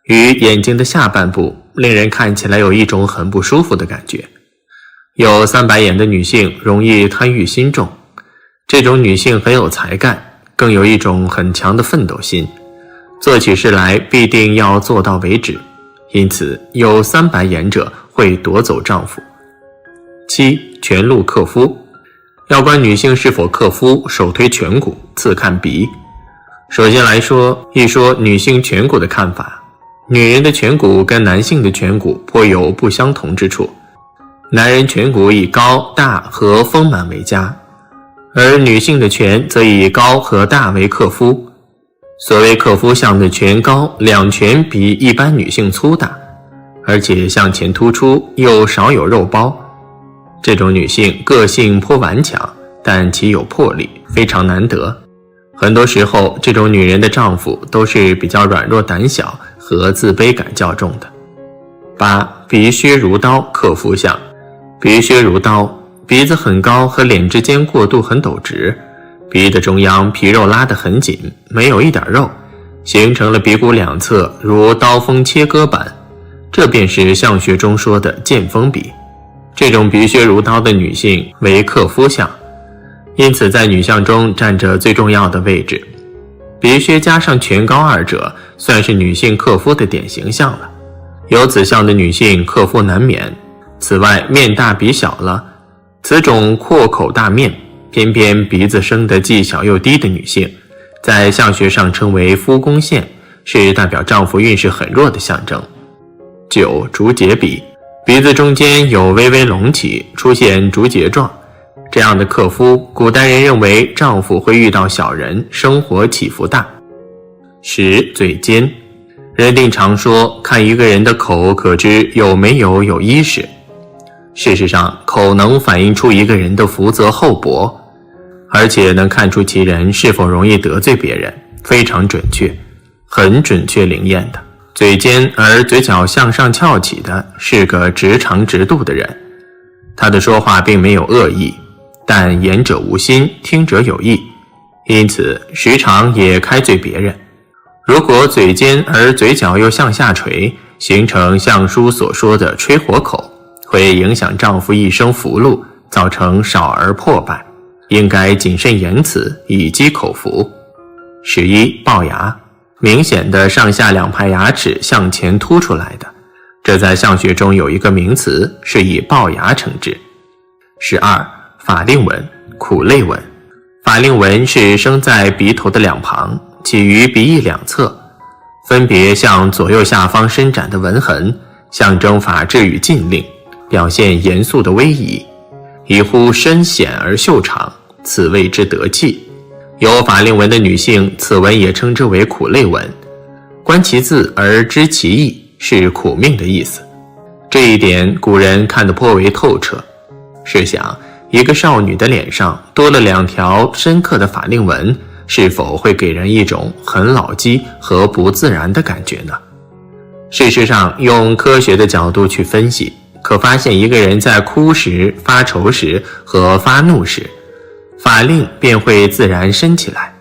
与眼睛的下半部令人看起来有一种很不舒服的感觉。有三白眼的女性容易贪欲心重，这种女性很有才干，更有一种很强的奋斗心，做起事来必定要做到为止，因此有三白眼者会夺走丈夫。7. 颧露克夫。要观女性是否克夫，首推颧骨，次看鼻。首先来说，一说女性颧骨的看法，女人的颧骨跟男性的颧骨颇有不相同之处。男人颧骨以高、大和丰满为佳，而女性的颧则以高和大为克夫。所谓克夫相的颧高，两颧比一般女性粗大，而且向前突出，又少有肉包。这种女性个性颇顽强，但其有魄力，非常难得。很多时候，这种女人的丈夫都是比较软弱胆小和自卑感较重的。8. 鼻削如刀，克夫相。鼻削如刀，鼻子很高和脸之间过渡很陡直，鼻的中央皮肉拉得很紧，没有一点肉，形成了鼻骨两侧如刀锋切割般，这便是相学中说的剑锋鼻。这种鼻削如刀的女性为克夫相，因此在女相中占着最重要的位置。鼻削加上颧高二者，算是女性克夫的典型相了。有此相的女性克夫难免。此外，面大鼻小了，此种阔口大面，偏偏鼻子生得既小又低的女性，在相学上称为夫宫线，是代表丈夫运势很弱的象征。9. 竹节鼻。鼻子中间有微微隆起，出现竹节状，这样的克夫，古代人认为丈夫会遇到小人，生活起伏大。10. 嘴尖。人定常说，看一个人的口可知有没有衣识。事实上，口能反映出一个人的福泽厚薄，而且能看出其人是否容易得罪别人，非常准确，很准确灵验的。嘴尖而嘴角向上翘起的是个直肠直肚的人，他的说话并没有恶意，但言者无心，听者有意，因此时常也开罪别人。如果嘴尖而嘴角又向下垂，形成相书所说的吹火口，会影响丈夫一生福禄，造成少儿破败，应该谨慎言辞，以积口福。11. 龅牙。明显的上下两排牙齿向前凸出来的，这在相学中有一个名词，是以龅牙称之。12. 法令纹，苦泪纹。法令纹是生在鼻头的两旁，起于鼻翼两侧，分别向左右下方伸展的纹痕，象征法治与禁令，表现严肃的威仪，一乎深显而秀长，此谓之得气。有法令纹的女性，此纹也称之为苦泪纹。观其字而知其意，是苦命的意思。这一点古人看得颇为透彻。试想，一个少女的脸上多了2条深刻的法令纹，是否会给人一种很老积和不自然的感觉呢？事实上，用科学的角度去分析，可发现一个人在哭时、发愁时和发怒时，法令便会自然升起来。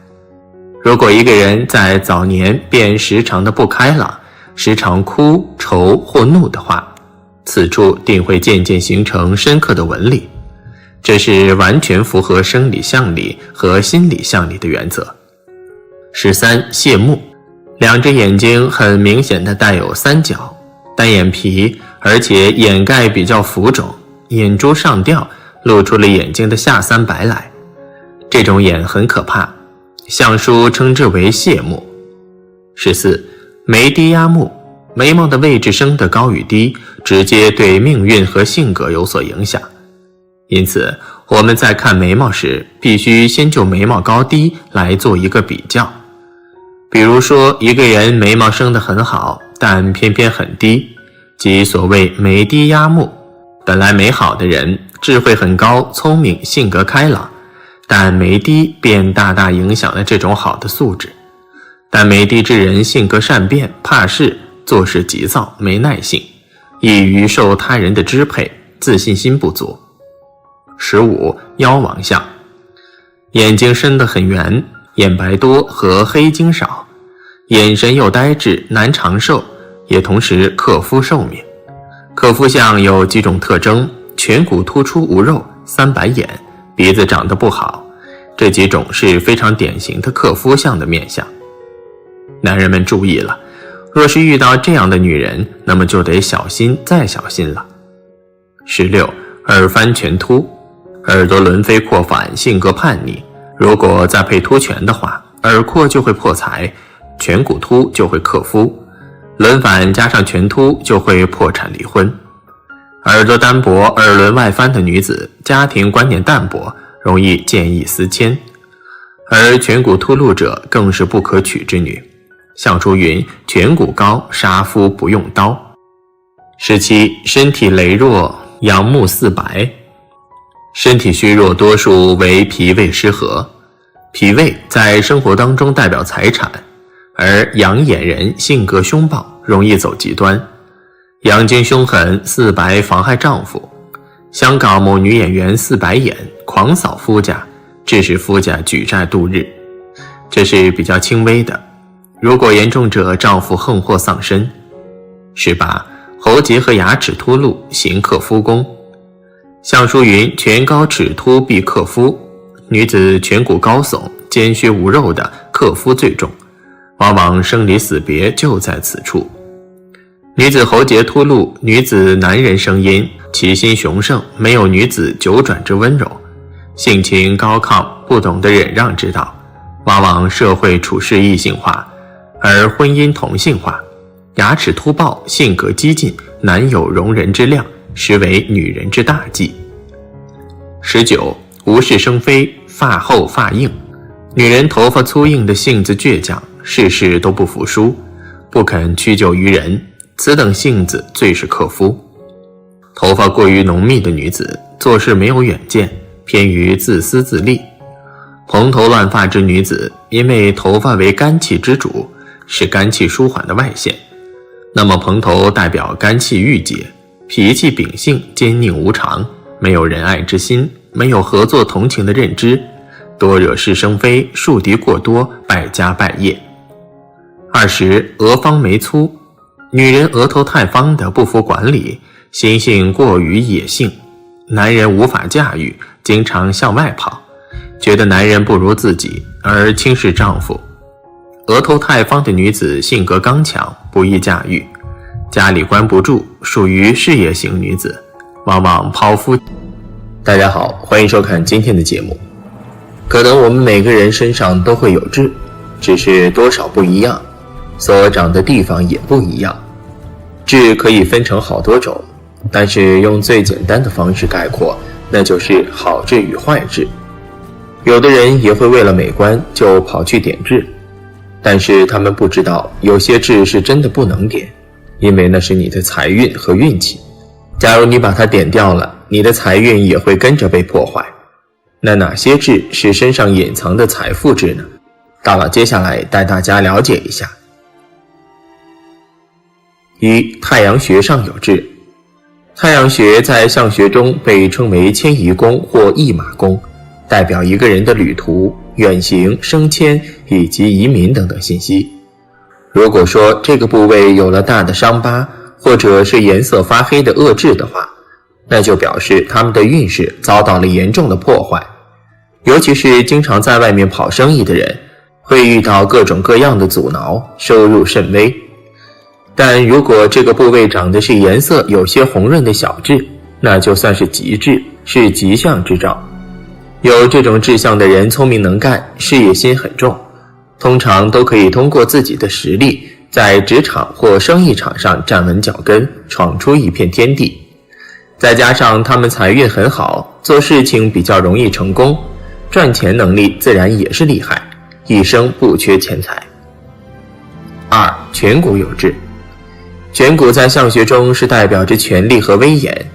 如果一个人在早年便时常的不开朗，时常哭、愁或怒的话，此处定会渐渐形成深刻的纹理，这是完全符合生理相理和心理相理的原则。13. 谢幕。2只眼睛很明显的带有三角，单眼皮，而且眼盖比较浮肿，眼珠上吊，露出了眼睛的下三白来。这种眼很可怕，相书称之为谢幕。14. 眉低压目。眉毛的位置升得高与低，直接对命运和性格有所影响。因此，我们在看眉毛时，必须先就眉毛高低来做一个比较。比如说，一个人眉毛升得很好，但偏偏很低，即所谓眉低压目。本来眉好的人，智慧很高，聪明，性格开朗，但眉低便大大影响了这种好的素质。但眉低之人性格善变，怕事，做事急躁，没耐性，易于受他人的支配，自信心不足。15. 妖王相，眼睛伸得很圆，眼白多和黑睛少，眼神又呆滞，难长寿，也同时克夫寿命。克夫相有几种特征：颧骨突出无肉，三白眼，鼻子长得不好，这几种是非常典型的克夫相的面相。男人们注意了，若是遇到这样的女人，那么就得小心再小心了。16. 耳翻颧突，耳朵轮飞扩反，性格叛逆，如果再配凸颧的话，耳廓就会破财，颧骨凸就会克夫，轮反加上颧突就会破产离婚。耳朵单薄，耳轮外翻的女子，家庭观念淡薄，容易见异思迁，而颧骨突露者更是不可取之女。相书云：颧骨高，杀夫不用刀。17. 身体羸弱，阳目似白，身体虚弱多数为脾胃失和。脾胃在生活当中代表财产，而阳眼人性格凶暴，容易走极端，阳精凶狠，似白妨害丈夫。香港某女演员似白眼，狂扫夫家，致使夫家举债度日，这是比较轻微的，如果严重者，丈夫横祸丧身。18. 喉结和牙齿突露，行克夫宫。相书云：颧高齿突必克夫，女子颧骨高耸，肩削无肉的，克夫最重，往往生离死别就在此处。女子喉结突露，女子男人生阴，其心雄盛，没有女子九转之温柔，性情高亢，不懂得忍让之道，往往社会处事异性化，而婚姻同性化。牙齿突暴，性格激进，难有容人之量，实为女人之大忌。19. 无事生非，发厚发硬，女人头发粗硬的性子倔强，事事都不服输，不肯屈就于人，此等性子最是克夫。头发过于浓密的女子，做事没有远见，偏于自私自利。蓬头乱发之女子，因为头发为肝气之主，是肝气舒缓的外现，那么蓬头代表肝气郁结，脾气秉性坚宁无常，没有仁爱之心，没有合作同情的认知，多惹是生非，树敌过多，败家败业。20. 额方眉粗，女人额头太方的不服管理，心性过于野性，男人无法驾驭，经常向外跑，觉得男人不如自己而轻视丈夫。额头太方的女子性格刚强，不易驾驭，家里关不住，属于事业型女子，往往抛夫。大家好，欢迎收看今天的节目。可能我们每个人身上都会有痣，只是多少不一样，所长的地方也不一样。痣可以分成好多种，但是用最简单的方式概括，那就是好痣与坏痣。有的人也会为了美观就跑去点痣，但是他们不知道，有些痣是真的不能点，因为那是你的财运和运气。假如你把它点掉了，你的财运也会跟着被破坏。那哪些痣是身上隐藏的财富痣呢？大佬接下来带大家了解一下。1. 太阳穴上有痣。太阳穴在相学中被称为迁移宫或驿马宫，代表一个人的旅途、远行、升迁以及移民等等信息。如果说这个部位有了大的伤疤，或者是颜色发黑的恶痣的话，那就表示他们的运势遭到了严重的破坏。尤其是经常在外面跑生意的人，会遇到各种各样的阻挠，收入甚微。但如果这个部位长的是颜色有些红润的小痣，那就算是吉痣，是吉象之兆。有这种志向的人聪明能干，事业心很重，通常都可以通过自己的实力在职场或生意场上站稳脚跟，闯出一片天地。再加上他们财运很好，做事情比较容易成功，赚钱能力自然也是厉害，一生不缺钱财。2. 颧骨有痣。颧骨在相学中是代表着权力和威严，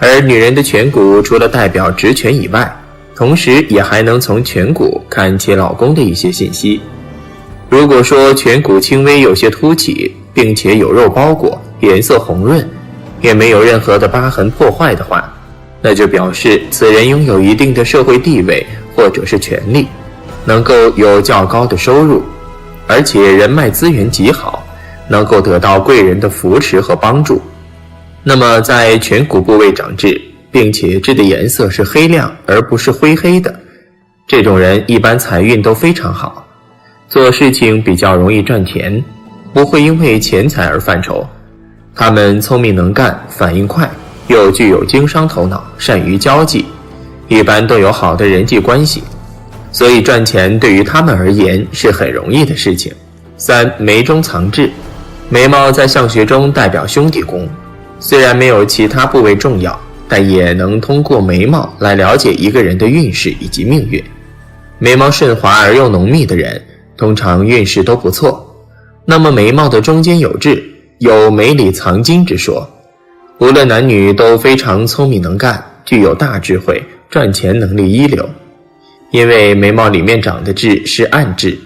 而女人的颧骨除了代表职权以外，同时也还能从颧骨看其老公的一些信息。如果说颧骨轻微有些凸起，并且有肉包裹，颜色红润，也没有任何的疤痕破坏的话，那就表示此人拥有一定的社会地位或者是权利，能够有较高的收入，而且人脉资源极好，能够得到贵人的扶持和帮助。那么在颧骨部位长痣，并且痣的颜色是黑亮而不是灰黑的，这种人一般财运都非常好，做事情比较容易赚钱，不会因为钱财而犯愁。他们聪明能干，反应快，又具有经商头脑，善于交际，一般都有好的人际关系，所以赚钱对于他们而言是很容易的事情。3. 眉中藏痣。眉毛在相学中代表兄弟宫，虽然没有其他部位重要，但也能通过眉毛来了解一个人的运势以及命运。眉毛顺滑而又浓密的人，通常运势都不错。那么眉毛的中间有痣，有眉里藏金之说，无论男女都非常聪明能干，具有大智慧，赚钱能力一流。因为眉毛里面长的痣是暗痣，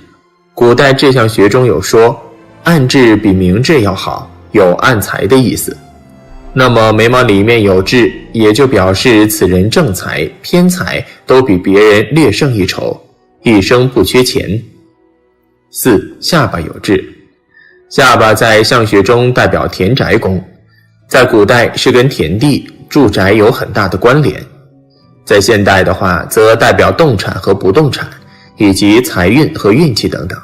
古代志向学中有说，暗痣比明痣要好，有暗财的意思。那么眉毛里面有痣，也就表示此人正财、偏财都比别人略胜一筹，一生不缺钱。4. 下巴有痣。下巴在相学中代表田宅宫，在古代是跟田地、住宅有很大的关联，在现代的话则代表动产和不动产，以及财运和运气等等。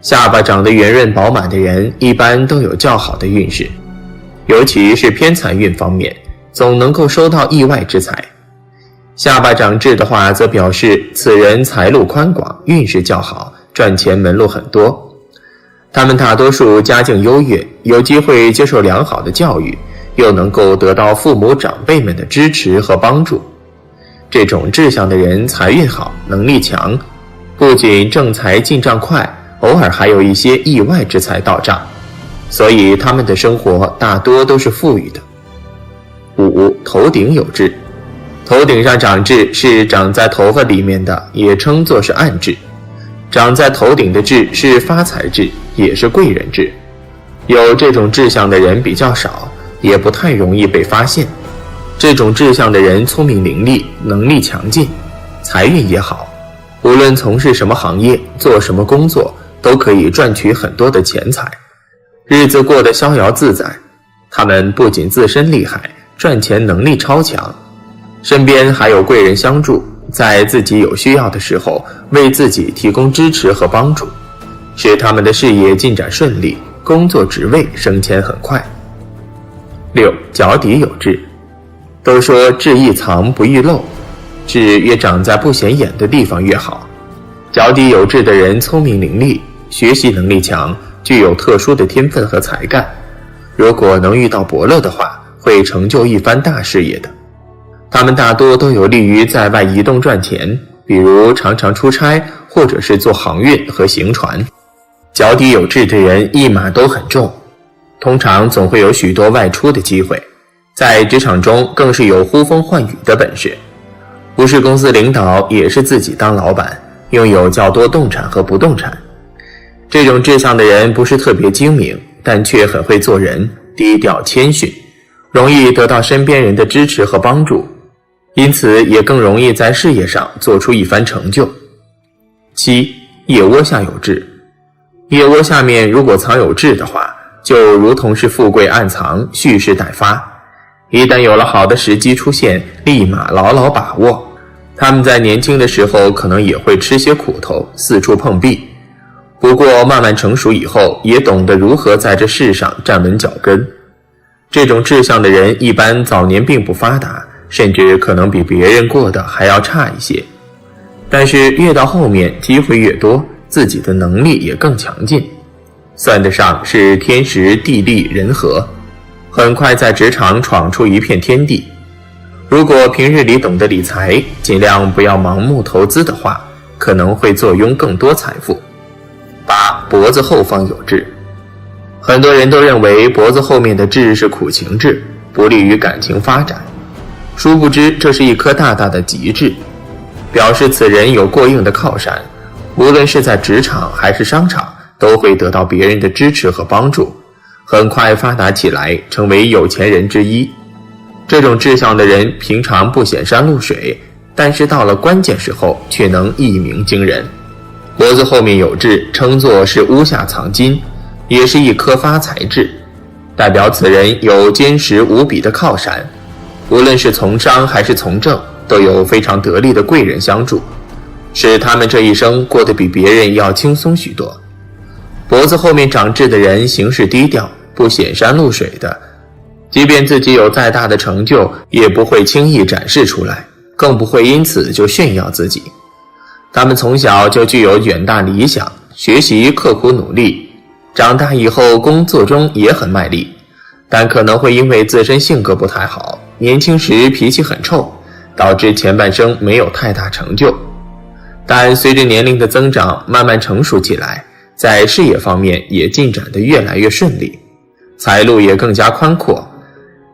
下巴长得圆润饱满的人一般都有较好的运势，尤其是偏财运方面，总能够收到意外之财。下巴长痣的话，则表示此人财路宽广，运势较好，赚钱门路很多。他们大多数家境优越，有机会接受良好的教育，又能够得到父母长辈们的支持和帮助。这种志向的人财运好，能力强，不仅正财进账快，偶尔还有一些意外之财到账，所以他们的生活大多都是富裕的。5. 头顶有痣。头顶上长痣是长在头发里面的，也称作是暗痣。长在头顶的痣是发财痣，也是贵人痣。有这种志向的人比较少，也不太容易被发现。这种志向的人聪明伶俐，能力强劲，财运也好，无论从事什么行业，做什么工作，都可以赚取很多的钱财，日子过得逍遥自在。他们不仅自身厉害，赚钱能力超强，身边还有贵人相助，在自己有需要的时候为自己提供支持和帮助，使他们的事业进展顺利，工作职位升迁很快。6. 脚底有痣。都说痣易藏不易露，痣越长在不显眼的地方越好。脚底有痣的人聪明伶俐，学习能力强，具有特殊的天分和才干，如果能遇到伯乐的话，会成就一番大事业的。他们大多都有利于在外移动赚钱，比如常常出差，或者是做航运和行船。脚底有痣的人一马都很重，通常总会有许多外出的机会，在职场中更是有呼风唤雨的本事。不是公司领导，也是自己当老板，拥有较多动产和不动产。这种志向的人不是特别精明，但却很会做人，低调谦逊，容易得到身边人的支持和帮助，因此也更容易在事业上做出一番成就。7. 腋窝下有痣。腋窝下面如果藏有痣的话，就如同是富贵暗藏，蓄势待发，一旦有了好的时机出现，立马牢牢把握。他们在年轻的时候可能也会吃些苦头，四处碰壁，不过慢慢成熟以后，也懂得如何在这世上站稳脚跟。这种志向的人一般早年并不发达，甚至可能比别人过得还要差一些，但是越到后面机会越多，自己的能力也更强劲，算得上是天时地利人和，很快在职场闯出一片天地。如果平日里懂得理财，尽量不要盲目投资的话，可能会坐拥更多财富。8. 脖子后方有痣。很多人都认为脖子后面的痣是苦情痣，不利于感情发展。殊不知这是一颗大大的极致，表示此人有过硬的靠山，无论是在职场还是商场，都会得到别人的支持和帮助，很快发达起来，成为有钱人之一。这种志向的人平常不显山露水，但是到了关键时候却能一鸣惊人。脖子后面有痣，称作是屋下藏金，也是一颗发财痣，代表此人有坚实无比的靠山，无论是从商还是从政，都有非常得力的贵人相助，使他们这一生过得比别人要轻松许多。脖子后面长痣的人行事低调，不显山露水的，即便自己有再大的成就，也不会轻易展示出来，更不会因此就炫耀自己。他们从小就具有远大理想，学习刻苦努力，长大以后工作中也很卖力，但可能会因为自身性格不太好，年轻时脾气很臭，导致前半生没有太大成就。但随着年龄的增长，慢慢成熟起来，在事业方面也进展得越来越顺利，财路也更加宽阔，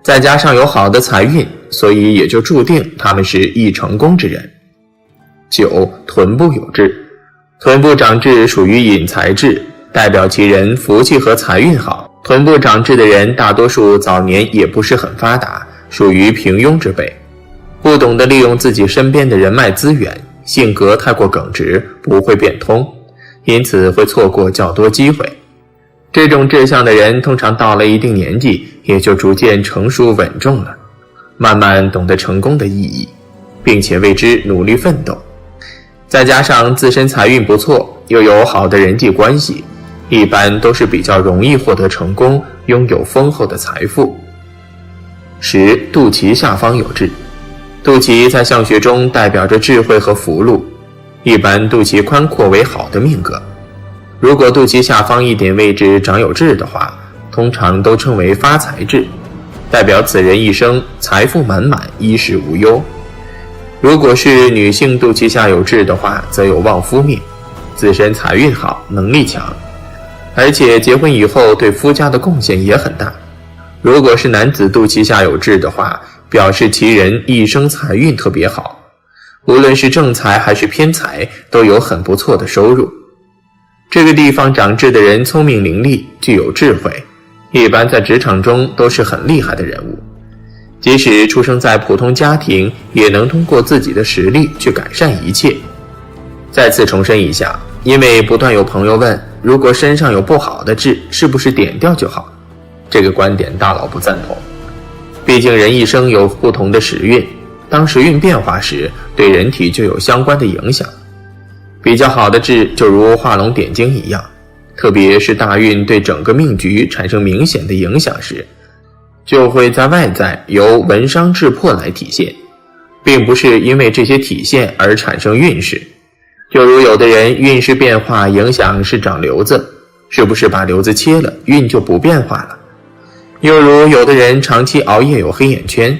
再加上有好的财运，所以也就注定他们是易成功之人。9. 臀部有痣。臀部长痣属于引财痣，代表其人福气和财运好。臀部长痣的人大多数早年也不是很发达，属于平庸之辈，不懂得利用自己身边的人脉资源，性格太过耿直，不会变通，因此会错过较多机会。这种志向的人通常到了一定年纪，也就逐渐成熟稳重了，慢慢懂得成功的意义，并且为之努力奋斗。再加上自身财运不错，又有好的人际关系，一般都是比较容易获得成功，拥有丰厚的财富。10. 肚脐下方有痣。肚脐在相学中代表着智慧和福禄，一般肚脐宽阔为好的命格。如果肚脐下方一点位置长有痣的话，通常都称为发财痣，代表此人一生财富满满，衣食无忧。如果是女性肚脐下有痣的话，则有旺夫命，自身财运好，能力强，而且结婚以后对夫家的贡献也很大。如果是男子肚脐下有痣的话，表示其人一生财运特别好，无论是正财还是偏财，都有很不错的收入。这个地方长痣的人聪明伶俐，具有智慧，一般在职场中都是很厉害的人物。即使出生在普通家庭，也能通过自己的实力去改善一切。再次重申一下，因为不断有朋友问，如果身上有不好的痣，是不是点掉就好？这个观点大佬不赞同。毕竟人一生有不同的时运，当时运变化时，对人体就有相关的影响。比较好的痣就如画龙点睛一样，特别是大运对整个命局产生明显的影响时，就会在外在由文伤痣破来体现，并不是因为这些体现而产生运势。就如有的人运势变化影响是长瘤子，是不是把瘤子切了，运就不变化了？又如有的人长期熬夜有黑眼圈，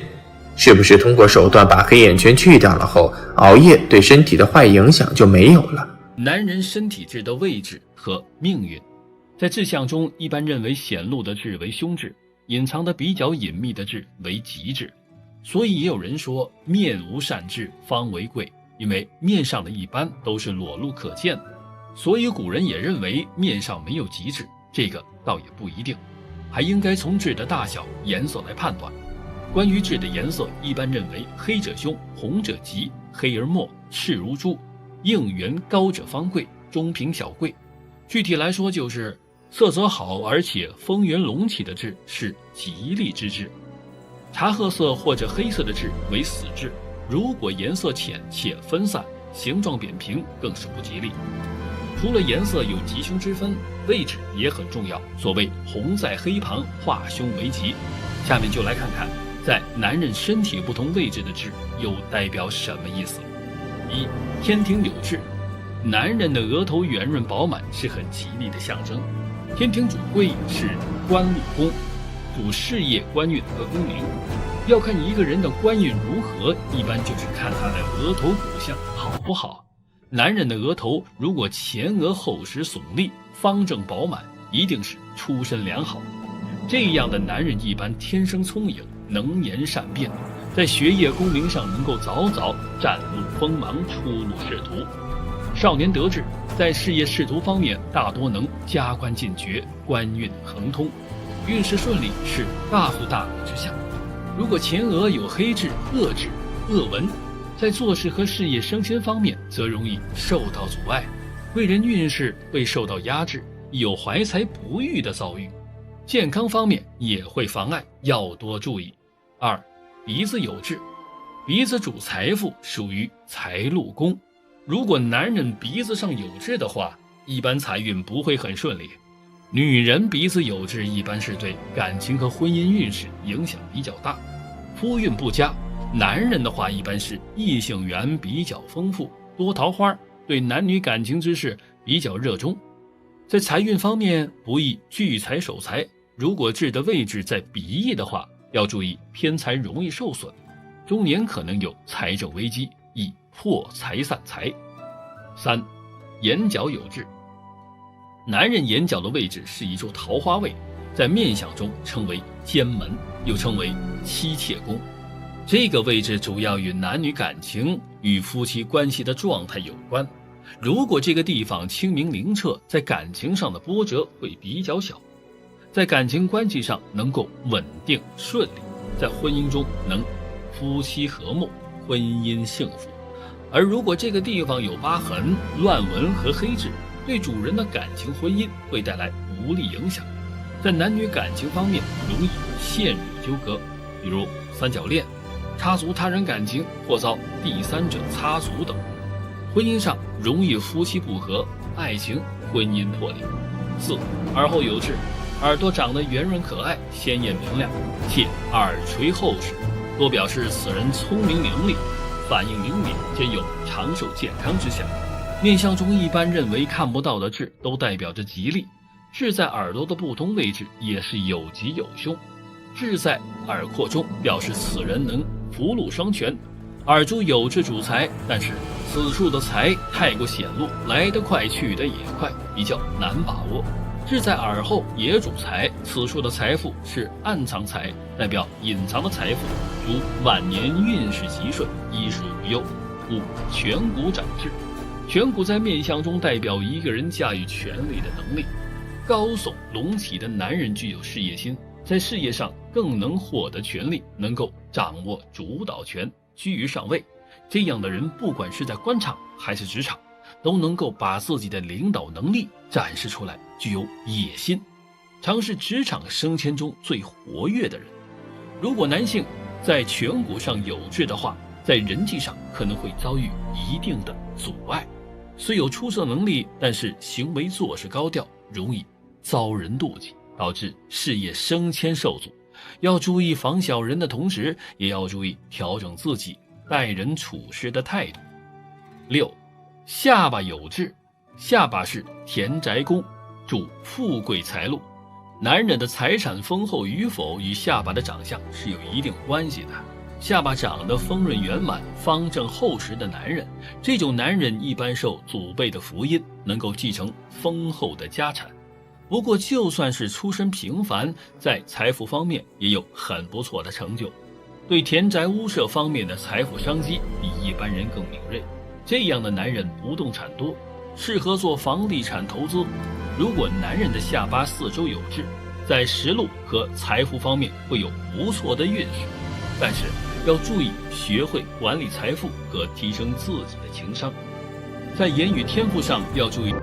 是不是通过手段把黑眼圈去掉了后，熬夜对身体的坏影响就没有了？男人身体痣的位置和命运，在志向中一般认为显露的痣为凶痣，隐藏的比较隐秘的痣为吉痣。所以也有人说面无善痣方为贵，因为面上的一般都是裸露可见的，所以古人也认为面上没有吉痣，这个倒也不一定，还应该从痣的大小颜色来判断。关于痣的颜色，一般认为黑者凶，红者吉，黑而墨，赤如朱，硬圆高者方贵，中平小贵。具体来说就是色泽好而且丰圆隆起的痣是吉利之痣，茶褐色或者黑色的痣为死痣，如果颜色浅且分散，形状扁平，更是不吉利。除了颜色有吉凶之分，位置也很重要，所谓红在黑旁，化凶为吉。下面就来看看在男人身体不同位置的痣又代表什么意思。1. 天庭有痣。男人的额头圆润饱满是很吉利的象征。天庭主贵是官禄宫，主事业官运和功名。要看一个人的官运如何，一般就是看他的额头骨相好不好。男人的额头如果前额厚实耸立，方正饱满，一定是出身良好。这样的男人一般天生聪颖，能言善辩，在学业功名上能够早早展露锋芒，初露仕途。少年得志，在事业仕途方面大多能加官进爵，官运亨通，运势顺利，是大富大贵之相。如果前额有黑痣、恶痣、恶纹，在做事和事业升迁方面则容易受到阻碍，贵人运势会受到压制，有怀才不遇的遭遇。健康方面也会妨碍，要多注意。2. 鼻子有痣，鼻子主财富，属于财禄宫。如果男人鼻子上有痣的话，一般财运不会很顺利。女人鼻子有痣一般是对感情和婚姻运势影响比较大，夫运不佳。男人的话一般是异性缘比较丰富，多桃花，对男女感情之事比较热衷。在财运方面不宜聚财守财，如果痣的位置在鼻翼的话，要注意偏财容易受损，中年可能有财政危机，易破财散财。3. 眼角有痣，男人眼角的位置是一处桃花位，在面相中称为奸门，又称为妻妾宫。这个位置主要与男女感情与夫妻关系的状态有关。如果这个地方清明灵澈，在感情上的波折会比较小，在感情关系上能够稳定顺利，在婚姻中能夫妻和睦，婚姻幸福。而如果这个地方有疤痕、乱纹和黑痣，对主人的感情婚姻会带来不利影响，在男女感情方面容易陷入纠葛，比如三角恋、插足他人感情或遭第三者插足等。婚姻上容易夫妻不和，爱情婚姻破裂。4. 耳后有痣，耳朵长得圆润可爱，鲜艳明亮，且耳垂厚实，多表示此人聪明伶俐，反应灵敏，兼有长寿健康之象。面相中一般认为看不到的痣都代表着吉利，痣在耳朵的不同位置也是有吉有凶。痣在耳廓中表示此人能福禄双全，耳珠有痣主财，但是此处的财太过显露，来得快去得也快，比较难把握。痣在耳后也主财，此处的财富是暗藏财，代表隐藏的财富，如晚年运势吉顺，衣食无忧。5. 颧骨长痣，颧骨在面相中代表一个人驾驭权力的能力，高耸隆起的男人具有事业心，在事业上更能获得权力，能够掌握主导权，居于上位。这样的人不管是在官场还是职场，都能够把自己的领导能力展示出来，具有野心，常是职场升迁中最活跃的人。如果男性在颧骨上有痣的话，在人际上可能会遭遇一定的阻碍，虽有出色能力，但是行为做事高调，容易遭人妒忌，导致事业升迁受阻。要注意防小人的同时，也要注意调整自己待人处事的态度。6. 下巴有痣，下巴是田宅宫，主富贵财禄。男人的财产丰厚与否与下巴的长相是有一定关系的。下巴长得丰润圆满、方正厚实的男人，这种男人一般受祖辈的福荫，能够继承丰厚的家产。不过就算是出身平凡，在财富方面也有很不错的成就，对田宅屋舍方面的财富商机比一般人更敏锐。这样的男人不动产多，适合做房地产投资。如果男人的下巴四周有痣，在食禄和财富方面会有不错的运势，但是要注意学会管理财富和提升自己的情商。在言语天赋上要注意。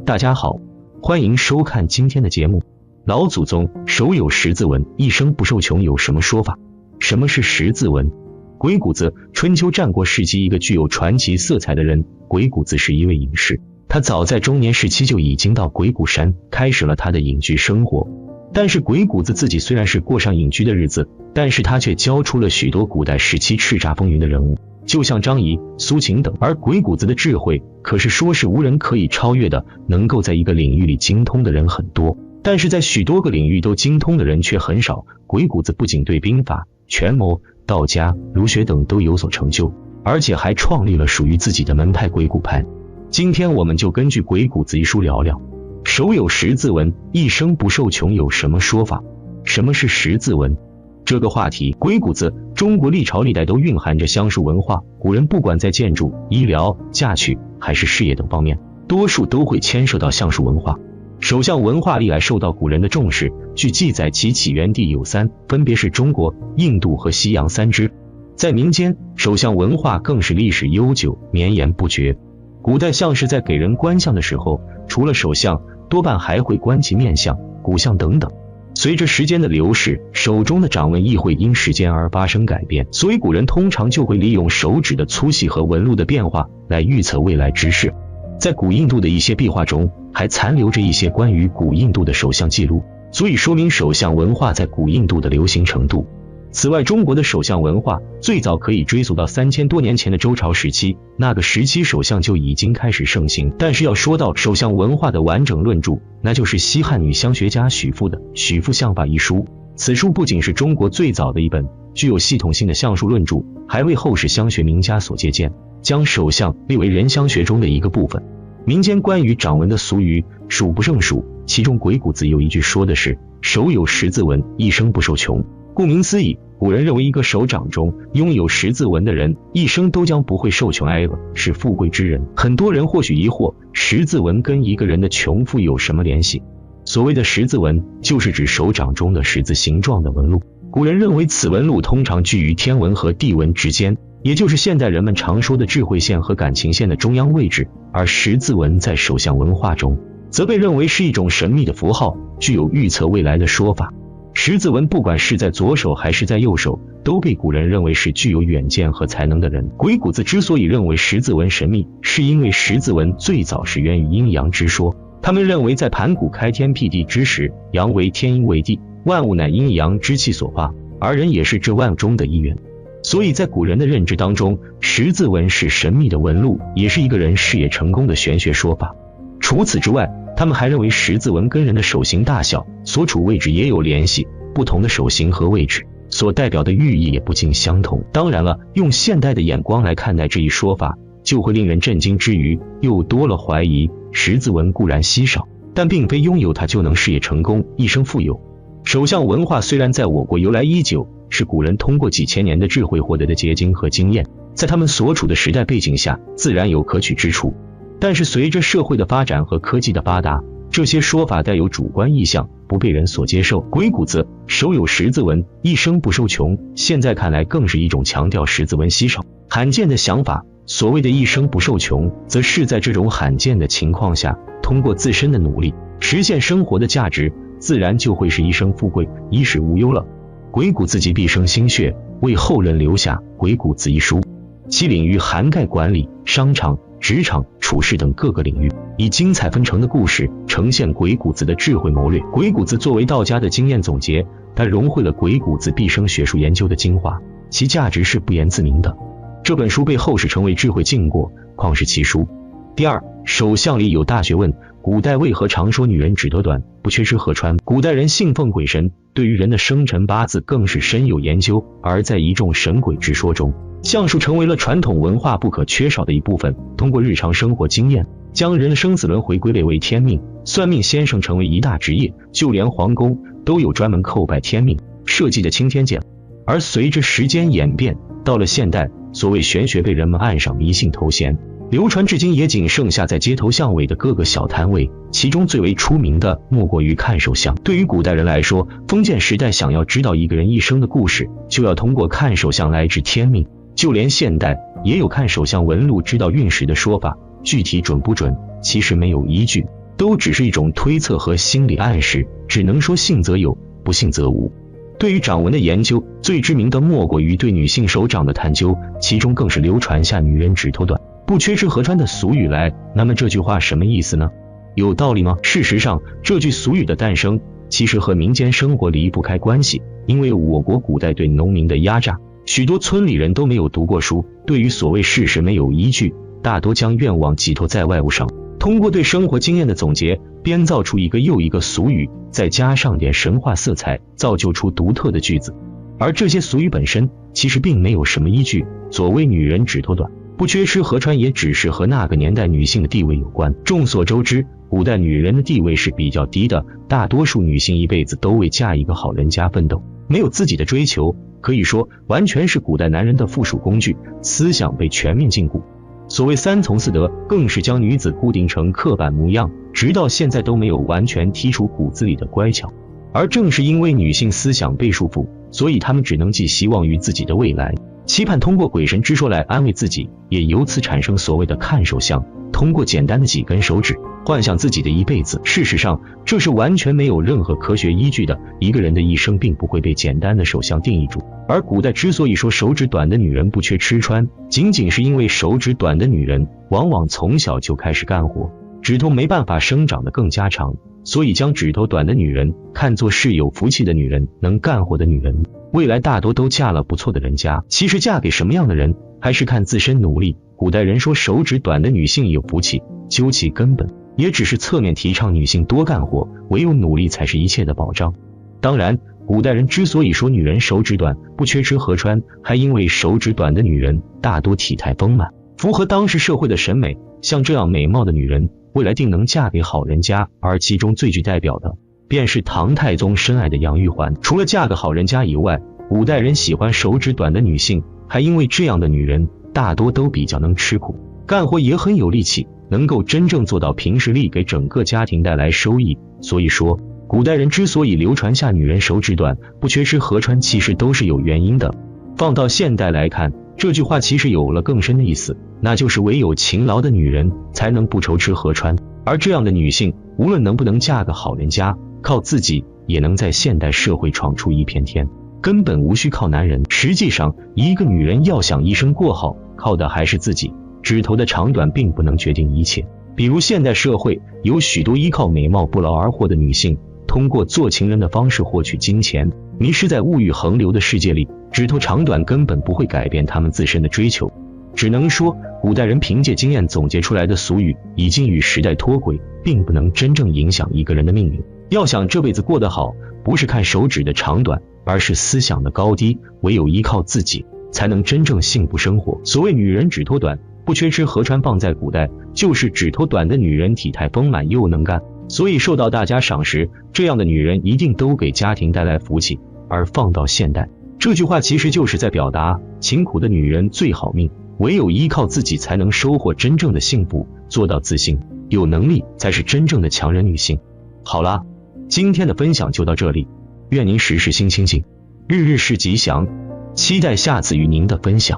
大家好，欢迎收看今天的节目。老祖宗手有十字纹，一生不受穷，有什么说法？什么是十字纹？鬼谷子，春秋战国时期一个具有传奇色彩的人。鬼谷子是一位隐士，他早在中年时期就已经到鬼谷山开始了他的隐居生活。但是鬼谷子自己虽然是过上隐居的日子，但是他却教出了许多古代时期叱咤风云的人物，就像张仪、苏秦等。而鬼谷子的智慧可是说是无人可以超越的，能够在一个领域里精通的人很多，但是在许多个领域都精通的人却很少。鬼谷子不仅对兵法、权谋、道家、儒学等都有所成就，而且还创立了属于自己的门派鬼谷派。今天我们就根据鬼谷子一书聊聊手有十字纹，一生不受穷，有什么说法？什么是十字纹？这个话题，鬼谷子，中国历朝历代都蕴含着相术文化。古人不管在建筑、医疗、嫁娶还是事业等方面，多数都会牵涉到相术文化。手相文化历来受到古人的重视，据记载其起源地有三，分别是中国、印度和西洋三支。在民间，手相文化更是历史悠久，绵延不绝。古代相士在给人观相的时候，除了手相，多半还会观其面相、骨相等等。随着时间的流逝，手中的掌纹亦会因时间而发生改变，所以古人通常就会利用手指的粗细和纹路的变化来预测未来之事。在古印度的一些壁画中，还残留着一些关于古印度的手相记录，足以说明手相文化在古印度的流行程度。此外，中国的手相文化最早可以追溯到3000多年前的周朝时期，那个时期手相就已经开始盛行。但是要说到手相文化的完整论著，那就是西汉女相学家许父的《许父相法》一书。此书不仅是中国最早的一本具有系统性的相术论著，还为后世相学名家所借鉴，将手相列为人相学中的一个部分。民间关于掌纹的俗语数不胜数，其中鬼谷子有一句说的是手有十字纹，一生不受穷。顾名思义，古人认为一个手掌中拥有十字纹的人，一生都将不会受穷挨饿，是富贵之人。很多人或许疑惑，十字纹跟一个人的穷富有什么联系？所谓的十字纹，就是指手掌中的十字形状的纹路。古人认为此纹路通常居于天纹和地纹之间，也就是现代人们常说的智慧线和感情线的中央位置，而十字纹在手相文化中，则被认为是一种神秘的符号，具有预测未来的说法。十字纹不管是在左手还是在右手，都被古人认为是具有远见和才能的人。鬼谷子之所以认为十字纹神秘，是因为十字纹最早是源于阴阳之说。他们认为在盘古开天辟地之时，阳为天，阴为地，万物乃阴阳之气所化，而人也是这万物中的一员。所以在古人的认知当中，十字纹是神秘的纹路，也是一个人事业成功的玄学说法。除此之外，他们还认为十字纹跟人的手型大小、所处位置也有联系，不同的手型和位置所代表的寓意也不尽相同。当然了，用现代的眼光来看待这一说法，就会令人震惊之余，又多了怀疑。十字纹固然稀少，但并非拥有它就能事业成功、一生富有。手相文化虽然在我国由来已久，是古人通过几千年的智慧获得的结晶和经验，在他们所处的时代背景下，自然有可取之处。但是随着社会的发展和科技的发达，这些说法带有主观意向，不被人所接受。鬼谷子手有十字纹，一生不受穷，现在看来更是一种强调十字纹稀少、罕见的想法。所谓的一生不受穷，则是在这种罕见的情况下，通过自身的努力实现生活的价值，自然就会是一生富贵、衣食无忧了。鬼谷子集毕生心血，为后人留下《鬼谷子》一书，其领域涵盖管理、商场、职场、处事等各个领域，以精彩纷呈的故事呈现鬼谷子的智慧谋略。鬼谷子作为道家的经验总结，它融汇了鬼谷子毕生学术研究的精华，其价值是不言自明的。这本书被后世称为智慧禁过，旷世奇书。第二，手相里有大学问。古代为何常说女人指头短，不缺吃河川？古代人信奉鬼神，对于人的生辰八字更是深有研究，而在一众神鬼之说中，相术成为了传统文化不可缺少的一部分。通过日常生活经验，将人的生死轮回归类为天命，算命先生成为一大职业，就连皇宫都有专门叩拜天命设计的青天剑。而随着时间演变，到了现代，所谓玄学被人们按上迷信头衔，流传至今也仅剩下在街头巷尾的各个小摊位，其中最为出名的莫过于看手相。对于古代人来说，封建时代想要知道一个人一生的故事，就要通过看手相来知天命。就连现代也有看手相纹路知道运势的说法，具体准不准，其实没有依据，都只是一种推测和心理暗示，只能说信则有，不信则无。对于掌纹的研究，最知名的莫过于对女性手掌的探究，其中更是流传下女人指头短，不缺吃河川的俗语来。那么这句话什么意思呢？有道理吗？事实上，这句俗语的诞生其实和民间生活离不开关系。因为我国古代对农民的压榨，许多村里人都没有读过书，对于所谓事实没有依据，大多将愿望寄托在外物上，通过对生活经验的总结，编造出一个又一个俗语，再加上点神话色彩，造就出独特的句子。而这些俗语本身其实并没有什么依据。所谓女人指头短，不缺吃河川，也只是和那个年代女性的地位有关。众所周知，古代女人的地位是比较低的，大多数女性一辈子都为嫁一个好人家奋斗，没有自己的追求，可以说完全是古代男人的附属工具，思想被全面禁锢。所谓三从四德，更是将女子固定成刻板模样，直到现在都没有完全剔除骨子里的乖巧。而正是因为女性思想被束缚，所以她们只能寄希望于自己的未来，期盼通过鬼神之说来安慰自己，也由此产生所谓的看手相，通过简单的几根手指幻想自己的一辈子。事实上，这是完全没有任何科学依据的。一个人的一生并不会被简单的手相定义住。而古代之所以说手指短的女人不缺吃穿，仅仅是因为手指短的女人往往从小就开始干活，指头没办法生长得更加长，所以将指头短的女人看作是有福气的女人，能干活的女人，未来大多都嫁了不错的人家。其实嫁给什么样的人，还是看自身努力。古代人说手指短的女性有福气，究其根本，也只是侧面提倡女性多干活，唯有努力才是一切的保障。当然，古代人之所以说女人手指短不缺吃和穿，还因为手指短的女人大多体态丰满，符合当时社会的审美。像这样美貌的女人，未来定能嫁给好人家。而其中最具代表的便是唐太宗深爱的杨玉环。除了嫁个好人家以外，古代人喜欢手指短的女性，还因为这样的女人大多都比较能吃苦，干活也很有力气，能够真正做到凭实力给整个家庭带来收益。所以说，古代人之所以流传下女人手指短不缺吃和穿，其实都是有原因的。放到现代来看，这句话其实有了更深的意思，那就是唯有勤劳的女人才能不愁吃和穿。而这样的女性，无论能不能嫁个好人家，靠自己也能在现代社会闯出一片天，根本无需靠男人。实际上，一个女人要想一生过好，靠的还是自己。指头的长短并不能决定一切。比如现代社会有许多依靠美貌不劳而获的女性，通过做情人的方式获取金钱，迷失在物欲横流的世界里，指头长短根本不会改变他们自身的追求。只能说，古代人凭借经验总结出来的俗语已经与时代脱轨，并不能真正影响一个人的命运。要想这辈子过得好，不是看手指的长短，而是思想的高低。唯有依靠自己，才能真正幸福生活。所谓女人指头短不缺吃和穿，放在古代就是指头短的女人体态丰满又能干，所以受到大家赏识。这样的女人一定都给家庭带来福气。而放到现代，这句话其实就是在表达勤苦的女人最好命，唯有依靠自己才能收获真正的幸福。做到自信有能力，才是真正的强人女性。好啦，今天的分享就到这里，愿您时时心清静，日日是吉祥，期待下次与您的分享。